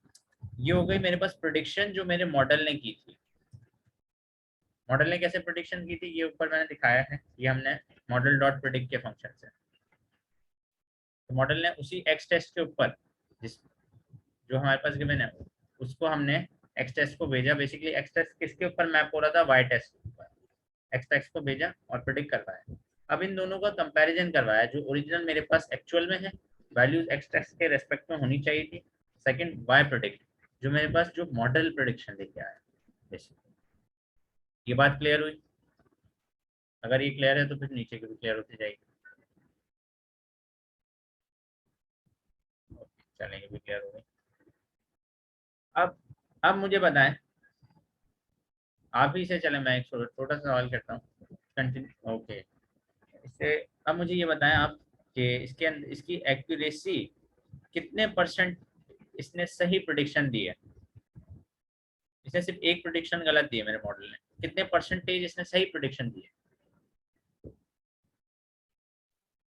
ये हो गई मेरे पास प्रिडिक्शन जो मेरे मॉडल ने की थी। मॉडल ने कैसे प्रिडिक्शन की थी ये ऊपर मैंने दिखाया है, ये हमने मॉडल डॉट प्रिडिक्ट के फंक्शन से। तो मॉडल ने उसी एक्स टेस्ट के ऊपर जिस जो हमारे पास गिवन है उसको हमने एक्स टेस्ट को भेजा। बेसिकली एक्स टेस्ट किसके ऊपर मैप हो रहा था, वाई टेस्ट के ऊपर। एक्स टेस्ट को भेजा और प्रिडिक्ट करवाया। अब इन दोनों का कंपैरिजन करवाया, जो ओरिजिनल मेरे पास एक्चुअल में है वैल्यूज एक्स टेस्ट के रेस्पेक्ट में होनी चाहिए थी। सेकंड वाई प्रिडिक्ट जो मेरे पास जो मॉडल प्रिडिक्शन लेके आया। ये बात क्लियर हुई? अगर ये क्लियर है तो फिर नीचे की भी क्लियर होती जाएगी। चलें ये भी क्लियर हो गई। अब मुझे बताएं, आप ही से चले, मैं एक छोटा सा सवाल करता हूँ, कंटिन्यू। ओके, इससे अब मुझे ये बताएं आप कि इसकी एक्यूरेसी कितने % इसने सही प्रेडिक्शन दी है। इसने सिर्फ एक प्रेडिक्शन गलत दी है मेरे मॉडल ने, कितने % इसने सही प्रेडिक्शन दी है?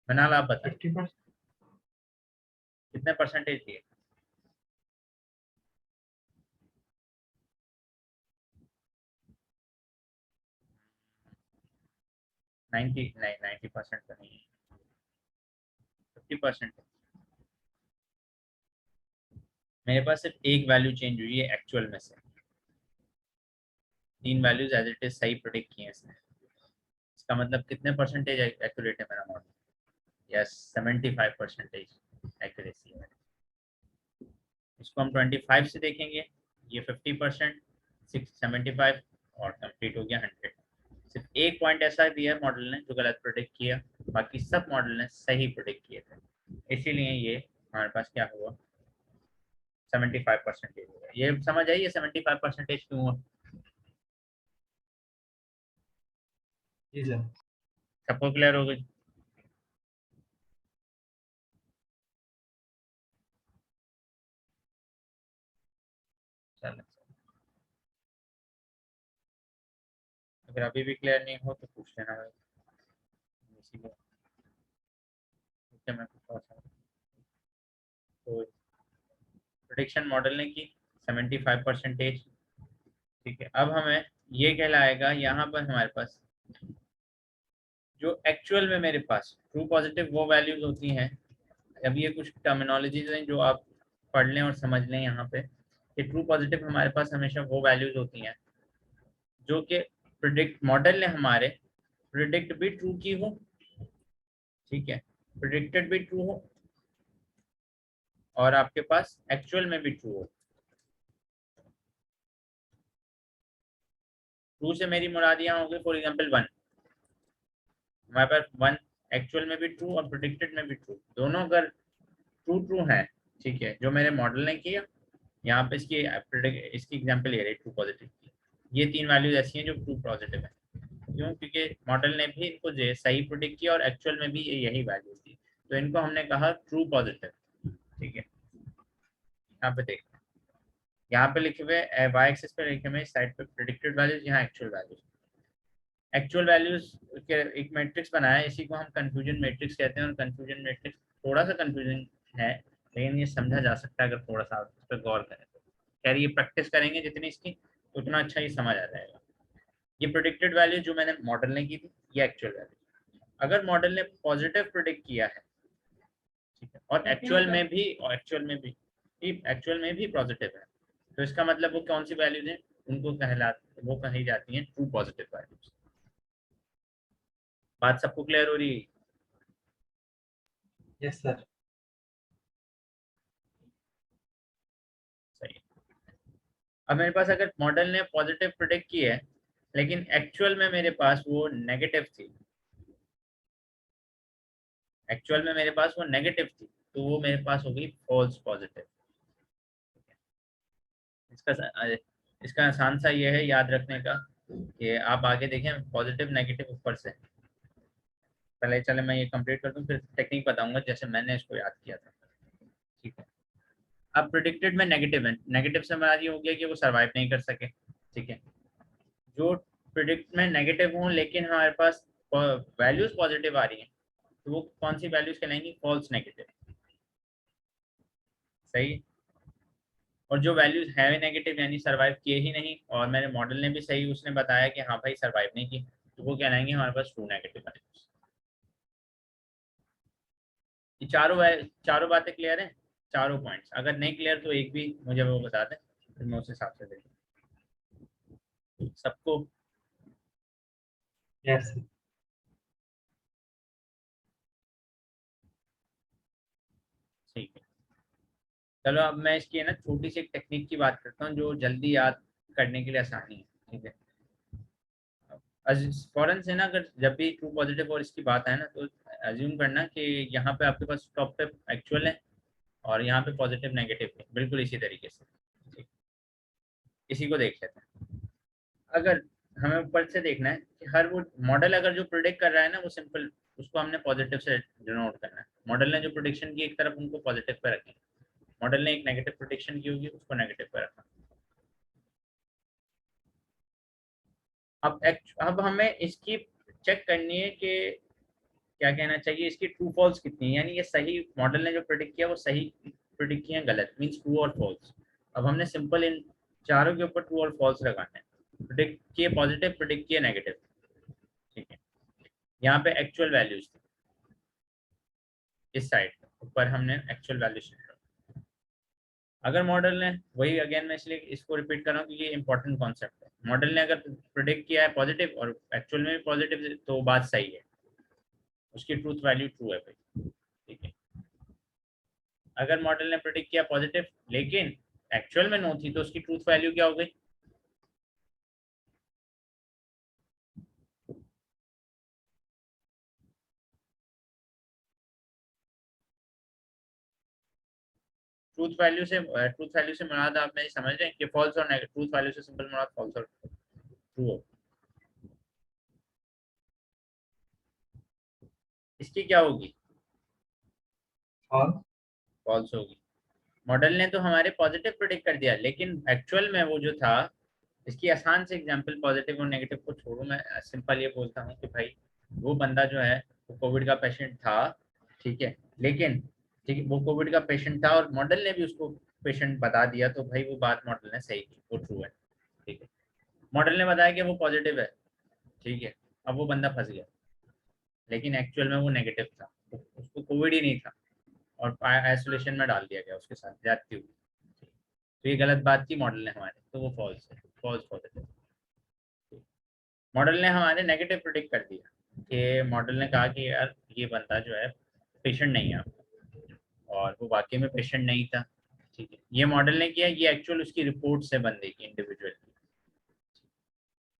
मनाल आप बताएं 50%। कितने % दिए? 90 नहीं, 90% तो नहीं, 50% है। मेरे पास सिर्फ एक वैल्यू चेंज हुई है एक्चुअल में से, 3 वैल्यूज एज इट इज सही प्रेडिक्ट किए इसने। इसका मतलब कितने % एक्यूरेट है मेरा मॉडल? यस, 75% एक्यूरेसी है। इसको हम 25 से देखेंगे, ये 50%, 75 और कंप्लीट हो गया 100। सिर्फ एक पॉइंट ऐसा दिया है मॉडल ने जो गलत प्रेडिक्ट किया, बाकी सब मॉडल ने सही प्रेडिक्ट किए थे। इसीलिए ये हमारे पास क्या हुआ, 75% हुआ। ये समझ आई, ये 75% क्यों हुआ? जी सर। सबको क्लियर हो गई? चलो, अगर अभी भी क्लियर नहीं हो तो पूछ लेना भाई, इसीलिए मैं कुछ और समझ। तो प्रेडिक्शन मॉडल ने की 75%। ठीक है, अब हमें ये कहलाएगा यहाँ पर हमारे पास जो एक्चुअल में मेरे पास ट्रू पॉजिटिव वो वैल्यूज होती हैं। अब ये कुछ टर्मिनोलॉजीज हैं जो आप पढ़ लें और समझ लें यहाँ पे कि ट्रू पॉजिटिव हमारे पास हमेशा वो वैल्यूज होती हैं जो कि प्रिडिक्ट मॉडल ने हमारे प्रिडिक्ट भी ट्रू की हो। ठीक है, प्रिडिक्टेड भी ट्रू हो और आपके पास एक्चुअल में भी ट्रू हो। ट्रू से मेरी मुराद यहाँ होगी फॉर एग्जांपल 1, हमारे पास 1 एक्चुअल में भी ट्रू और प्रिडिक्टेड में भी ट्रू, दोनों अगर ट्रू है, ठीक है, जो मेरे मॉडल ने किया। यहाँ पे इसकी एग्जांपल ये रही ट्रू पॉजिटिव की। ये 3 वैल्यूज ऐसी हैं जो ट्रू पॉजिटिव है। क्यों? क्योंकि मॉडल ने भी इनको सही प्रिडिक्ट किया और एक्चुअल में भी यही वैल्यू थी, तो इनको हमने कहा ट्रू पॉजिटिव। ठीक है, यहाँ पे देखते हैं, यहाँ पे लिखे हुए वाई एक्सिस पे लिखे हुए साइड पे प्रिडिक्टेड वैल्यूज, यहाँ एक्चुअल वैल्यूज। एक्चुअल वैल्यूज के एक मैट्रिक्स बनाया, इसी को हम कंफ्यूजन मैट्रिक्स कहते हैं। और कंफ्यूजन मैट्रिक्स थोड़ा सा कंफ्यूजन है, लेकिन ये समझा जा सकता है अगर थोड़ा सा इस पर गौर करें तो। खैर ये प्रैक्टिस करेंगे जितनी इसकी, उतना अच्छा ये समझ आ जाएगा। ये प्रिडिक्टेड वैल्यू जो मैंने मॉडल ने की थी, ये एक्चुअल वैल्यू। अगर मॉडल ने पॉजिटिव प्रिडिक्ट किया है, ठीक है, और एक्चुअल में भी पॉजिटिव है, तो इसका मतलब वो कौन सी वैल्यूज हैं, वो कही जाती हैं ट्रू पॉजिटिव वैल्यूज। बात सबको क्लियर हो रही है? Yes sir. सही। अब मेरे पास अगर मॉडल ने पॉजिटिव प्रिडिक्ट की है लेकिन एक्चुअल में मेरे पास वो नेगेटिव थी, एक्चुअल में मेरे पास वो नेगेटिव थी, तो वो मेरे पास हो गई फॉल्स पॉजिटिव। इसका आसान सा ये है याद रखने का कि आप आगे देखें पॉजिटिव नेगेटिव ऊपर से। पहले चले मैं ये कंप्लीट कर दूं, फिर टेक्निक बताऊंगा जैसे मैंने इसको याद किया था। ठीक है, अब प्रिडिक्टेड में नेगेटिव है, नेगेटिव से हमारा ये हो गया कि वो सरवाइव नहीं कर सके। ठीक है, जो प्रिडिक्ट में नेगेटिव हों लेकिन हमारे पास वैल्यूज पॉजिटिव आ रही हैं, तो वो कौन सी वैल्यूज कहलाएंगी? False negative. सही। और जो वैल्यूज है नेगेटिव यानी सरवाइव किए ही नहीं, और मेरे मॉडल ने भी सही उसने बताया कि हाँ भाई सरवाइव नहीं की, तो वो कहलाएंगे हमारे पास ट्रू नेगेटिव वैल्यूज। ये चारों बातें क्लियर हैं? चारों पॉइंट्स अगर नहीं क्लियर तो एक भी मुझे वो बता दें, फिर मैं उस हिसाब से देखूँ सबको। यस। ठीक है, चलो अब मैं इसकी है ना छोटी सी एक टेक्निक की बात करता हूँ जो जल्दी याद करने के लिए आसानी है। ठीक है, फॉरन से ना अगर जब भी ट्रू पॉजिटिव और इसकी बात है ना, तो अज्यूम करना कि यहाँ पे आपके पास टॉप पे एक्चुअल है और यहाँ पे पॉजिटिव नेगेटिव है, बिल्कुल इसी तरीके से। ठीक, इसी को देख लेते हैं। अगर हमें ऊपर से देखना है कि हर वो मॉडल अगर जो प्रोडिक्ट कर रहा है ना वो सिंपल, उसको हमने पॉजिटिव से डिनोट करना है। मॉडल ने जो प्रोडिक्शन की एक तरफ उनको पॉजिटिव पे रखें, मॉडल ने एक नेगेटिव प्रोडिक्शन की होगी उसको नेगेटिव पे रखा। अब हमें इसकी चेक करनी है कि क्या कहना चाहिए, इसकी ट्रू फॉल्स कितनी है, यानी ये सही मॉडल ने जो प्रेडिक्ट किया वो सही प्रेडिक्ट किया गलत, मींस ट्रू और फॉल्स। अब हमने सिंपल इन चारों के ऊपर ट्रू और फॉल्स लगाना है। प्रेडिक्ट किए पॉजिटिव, प्रेडिक्ट किए नेगेटिव। ठीक है, यहाँ पे एक्चुअल वैल्यूज थी, इस साइड ऊपर हमने एक्चुअल वैल्यूज। अगर मॉडल ने वही, अगेन मैं इसलिए इसको रिपीट कर रहा हूँ क्योंकि ये इंपॉर्टेंट कॉन्सेप्ट है, मॉडल ने अगर प्रेडिक्ट किया है पॉजिटिव और एक्चुअल में भी पॉजिटिव तो बात सही है, उसकी ट्रूथ वैल्यू ट्रू है भाई। ठीक है, अगर मॉडल ने प्रेडिक्ट किया पॉजिटिव लेकिन एक्चुअल में नो थी, तो उसकी ट्रूथ वैल्यू क्या हो गई? ट्रूथ वैल्यू से मुराद आप नहीं समझ रहे हैं कि फॉल्स और नेगेटिव, ट्रूथ वैल्यू से सिंपल मुराद फॉल्स और ट्रू हो। इसकी क्या होगी? और फॉल्स होगी। मॉडल ने तो हमारे पॉजिटिव प्रेडिक्ट कर दिया लेकिन एक्चुअल में वो जो था, इसकी आसान से एग्जांपल पॉजिटिव और नेगेटिव को छोड़ो, मैं सिंपल ये बोलता हूँ कि भाई वो बंदा जो है वो कोविड का पेशेंट था। ठीक है, लेकिन ठीक है वो कोविड का पेशेंट था और मॉडल ने भी उसको पेशेंट बता दिया, तो भाई वो बात मॉडल ने सही की, वो ट्रू है। ठीक है, मॉडल ने बताया कि वो पॉजिटिव है। ठीक है, अब वो बंदा फंस गया लेकिन एक्चुअल में वो नेगेटिव था, उसको कोविड ही नहीं था और आइसोलेशन में डाल दिया गया, उसके साथ ज्यादती हुई। तो ये गलत बात की मॉडल ने हमारे, तो वो फॉल्स है, फॉल्स पॉजिटिव। मॉडल ने हमारे नेगेटिव प्रेडिक्ट कर दिया कि मॉडल ने कहा कि यार ये बंदा जो है पेशेंट नहीं है और वो वाकई में पेशेंट नहीं था। ठीक है, ये मॉडल ने किया, ये एक्चुअल उसकी रिपोर्ट से बंदे की इंडिविजुअल की।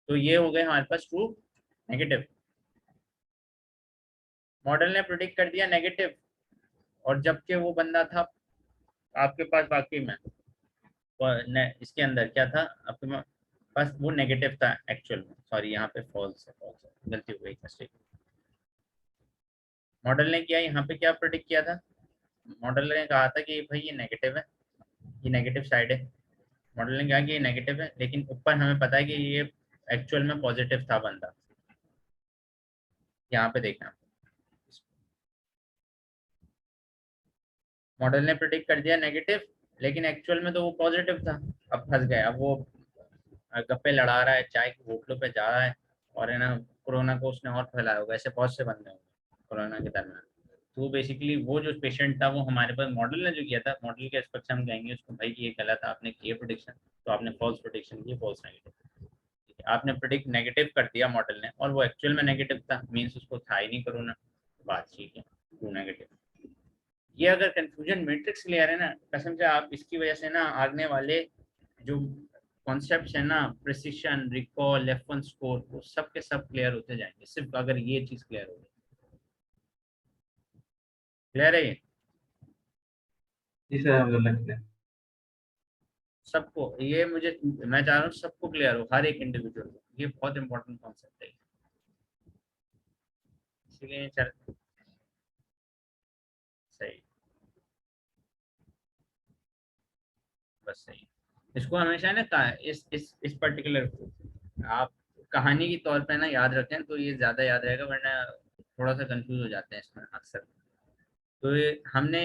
तो ये हो गए हमारे पास ट्रू नेगेटिव। मॉडल ने प्रेडिक्ट कर दिया नेगेटिव और जबकि वो बंदा था आपके पास वाकई में इसके अंदर क्या था आपके पास, वो नेगेटिव था एक्चुअल में। सॉरी यहाँ पे फॉल्स है, फॉल्स है, गलती हो गई, मिस्टेक। मॉडल ने किया यहाँ पे क्या प्रेडिक्ट किया था? मॉडल ने कहा था कि भाई ये नेगेटिव है, ये नेगेटिव साइड है। मॉडल ने कहा कि ये नेगेटिव है लेकिन ऊपर हमें पता है कि ये एक्चुअल में पॉजिटिव था बंदा। यहाँ पे देखना, मॉडल ने प्रेडिक्ट कर दिया नेगेटिव लेकिन एक्चुअल में तो वो पॉजिटिव था। अब फंस गए, अब वो गप्पे लड़ा रहा है, चाय की होटलों पे जा रहा है और है ना कोरोना को उसने और फैलाया होगा, ऐसे बहुत से बंदे होंगे कोरोना के दरमियान। तो बेसिकली वो जो पेशेंट था वो हमारे पास मॉडल ने जो किया था, मॉडल के एस्पेक्ट से हम कहेंगे उसको भाई ये गलत आपने किए प्रोडिक्शन, तो आपने फॉल्स प्रोडिक्शन की, फॉल्स नेगेटिव। आपने प्रेडिक्ट नेगेटिव कर दिया मॉडल ने और वो एक्चुअल में नेगेटिव था, मीन्स उसको था ही नहीं कोरोना, बात ठीक है, ट्रू नेगेटिव। ये अगर कंफ्यूजन मैट्रिक्स क्लियर है ना, कसम से आप इसकी वजह से ना आगने वाले जो कॉन्सेप्ट्स है ना, प्रिसिशन, रिकॉल, F1 स्कोर, वो सब के सब क्लियर होते जाएंगे सिर्फ अगर ये चीज क्लियर हो। क्लियर है ये जी सर, मुझे लगता है। सबको? ये मुझे, मैं चाह रहा हूँ सबको क्लियर हो, हर एक इंडिविजुअल को। ये बहुत इंपॉर्टेंट कॉन्सेप्ट है, इसीलिए चल सही, बस सही। इसको हमेशा ना इस पर्टिकुलर को आप कहानी के तौर पे ना याद रखें, तो ये ज्यादा याद रहेगा, वरना थोड़ा सा कंफ्यूज हो जाते हैं इसमें अक्सर। तो ये हमने,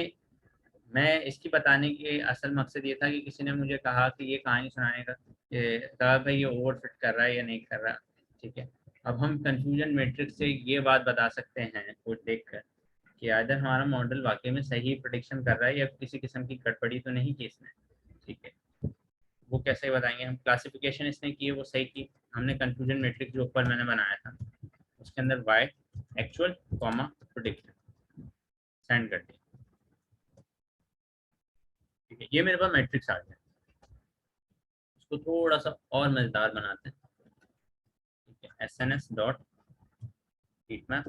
मैं इसकी बताने की असल मकसद ये था कि किसी ने मुझे कहा कि ये कहानी सुनाने का, कहा भाई ये ओवरफिट कर रहा है या नहीं कर रहा। ठीक है, अब हम कंफ्यूजन मैट्रिक्स से ये बात बता सकते हैं कोड देखकर कि आइदर हमारा मॉडल वाकई में सही प्रेडिक्शन कर रहा है या किसी किस्म की गड़बड़ी तो नहीं की इसने। ठीक है, वो कैसे बताएंगे हम? क्लासिफिकेशन इसने की है वो सही की, हमने कंफ्यूजन मैट्रिक्स जो ऊपर मैंने बनाया था उसके अंदर Y actual comma prediction send कर दिया। ठीक है, ये मेरे पास मैट्रिक्स आ गया। इसको थोड़ा सा और मजेदार बनाते हैं। ठीक है, SNS dot heat map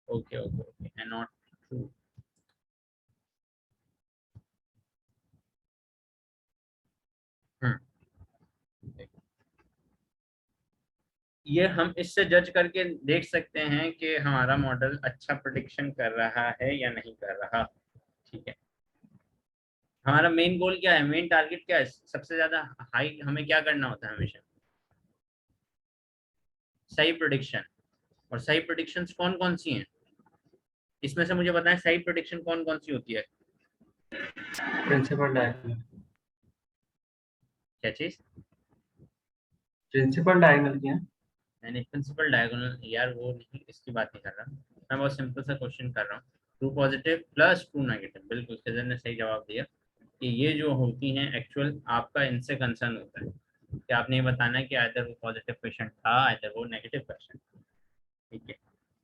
okay okay okay and not true. ये हम इससे जज करके देख सकते हैं कि हमारा मॉडल अच्छा प्रेडिक्शन कर रहा है या नहीं कर रहा। ठीक है, हमारा मेन गोल क्या है, मेन टारगेट क्या है? सबसे ज्यादा हाई हमें क्या करना होता है हमेशा? सही प्रेडिक्शन। और सही प्रेडिक्शंस कौन कौन सी हैं? इसमें से मुझे बताएं सही प्रेडिक्शन कौन कौन सी होती है? Principal diagonal. क्या चीज? प्रिंसिपल डायगोनल क्या है? मैंने प्रिंसिपल डायगोनल यार वो नहीं, इसकी बात नहीं कर रहा, मैं बहुत सिंपल सा क्वेश्चन कर रहा हूँ। True positive plus true negative, बिल्कुल सिजर ने सही जवाब दिया कि ये जो होती हैं एक्चुअल आपका इनसे कंसर्न होता है कि आपने ये बताना है कि आइदर वो पॉजिटिव पेशेंट था आइदर वो नेगेटिव पेशेंट। ठीक है,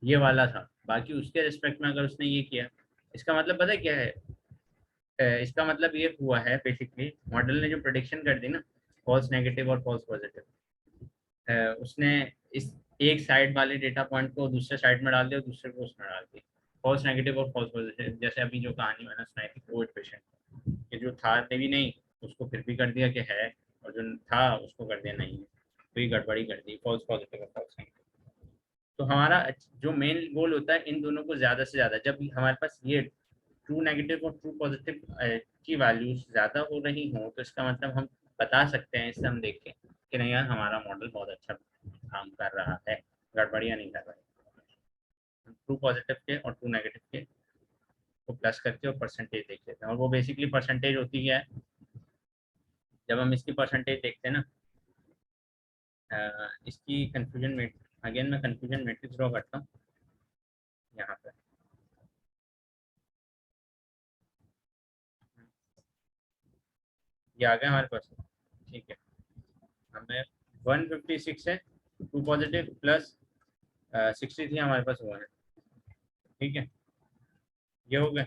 ये वाला था। बाकी उसके रिस्पेक्ट में अगर उसने ये किया, इसका मतलब पता है क्या है? इसका मतलब ये हुआ है बेसिकली, मॉडल ने जो प्रेडिक्शन कर दी ना फॉल्स नेगेटिव और फॉल्स पॉजिटिव, उसने इस एक साइड वाले डेटा पॉइंट को दूसरे साइड में डाल दिया और दूसरे को उसमें डाल दिया। फॉल्स नेगेटिव और फॉल्स पॉजिटिव, जैसे अभी जो कहानी मैंने सुनाई थी कोविड पेशेंट कि जो था भी नहीं, उसको फिर भी कर दिया कि है, और जो था उसको कर दिया नहीं है, तो ये गड़बड़ी कर दी फॉल्स पॉजिटिव और फॉल्स नेगेटिव। तो हमारा जो मेन गोल होता है इन दोनों को ज़्यादा से ज़्यादा, जब हमारे पास ये ट्रू नेगेटिव और ट्रू पॉजिटिव की वैल्यूज ज़्यादा हो रही हों, तो इसका मतलब हम बता सकते हैं, इससे हम देख के कि नहीं यार हमारा मॉडल बहुत अच्छा काम कर रहा है, गड़बड़ियाँ नहीं कर रहा है। ट्रू पॉजिटिव के और ट्रू नेगेटिव के को प्लस करके और परसेंटेज देख लेते हैं, और वो बेसिकली परसेंटेज होती है, जब हम इसकी परसेंटेज देखते हैं ना, इसकी कन्फ्यूजन में अगेन मैं कन्फ्यूजन मैट्रिक्स ड्रॉ करता हूँ यहाँ पर। ये आ गया हमारे पास। ठीक है, हमें 156 है, ट्रू पॉजिटिव प्लस 63 हमारे पास हुआ है। ठीक है, ये हो गए।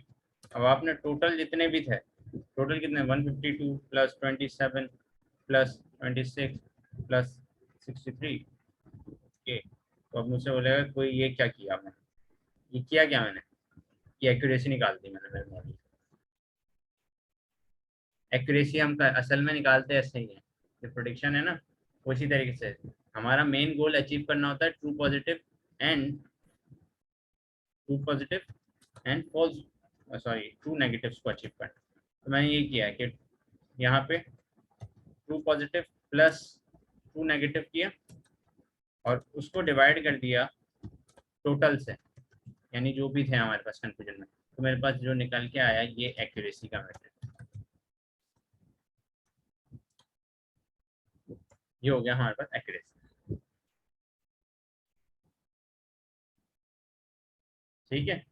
अब आपने टोटल जितने भी थे, टोटल कितने, 152 प्लस 27 प्लस 26 प्लस 63। ओके, तो अब मुझसे बोलेगा कोई ये क्या किया मैंने, ये किया क्या मैंने? ये एक्यूरेसी निकाल दी मैंने मेरे मॉडल। एक्यूरेसी हम असल में निकालते ऐसे ही है, जो प्रोडिक्शन है ना उसी तरीके से। हमारा मेन गोल अचीव करना होता है true positive and false, sorry true negatives को अचीव करना। तो मैंने ये किया कि यहाँ पे true positive plus true negative किया और उसको डिवाइड कर दिया टोटल से, यानी जो भी थे हमारे पास कंफ्यूजन में, तो मेरे पास जो निकल के आया ये एक्यूरेसी का मेथड। ये हो गया हमारे पास एक्यूरेसी। ठीक है,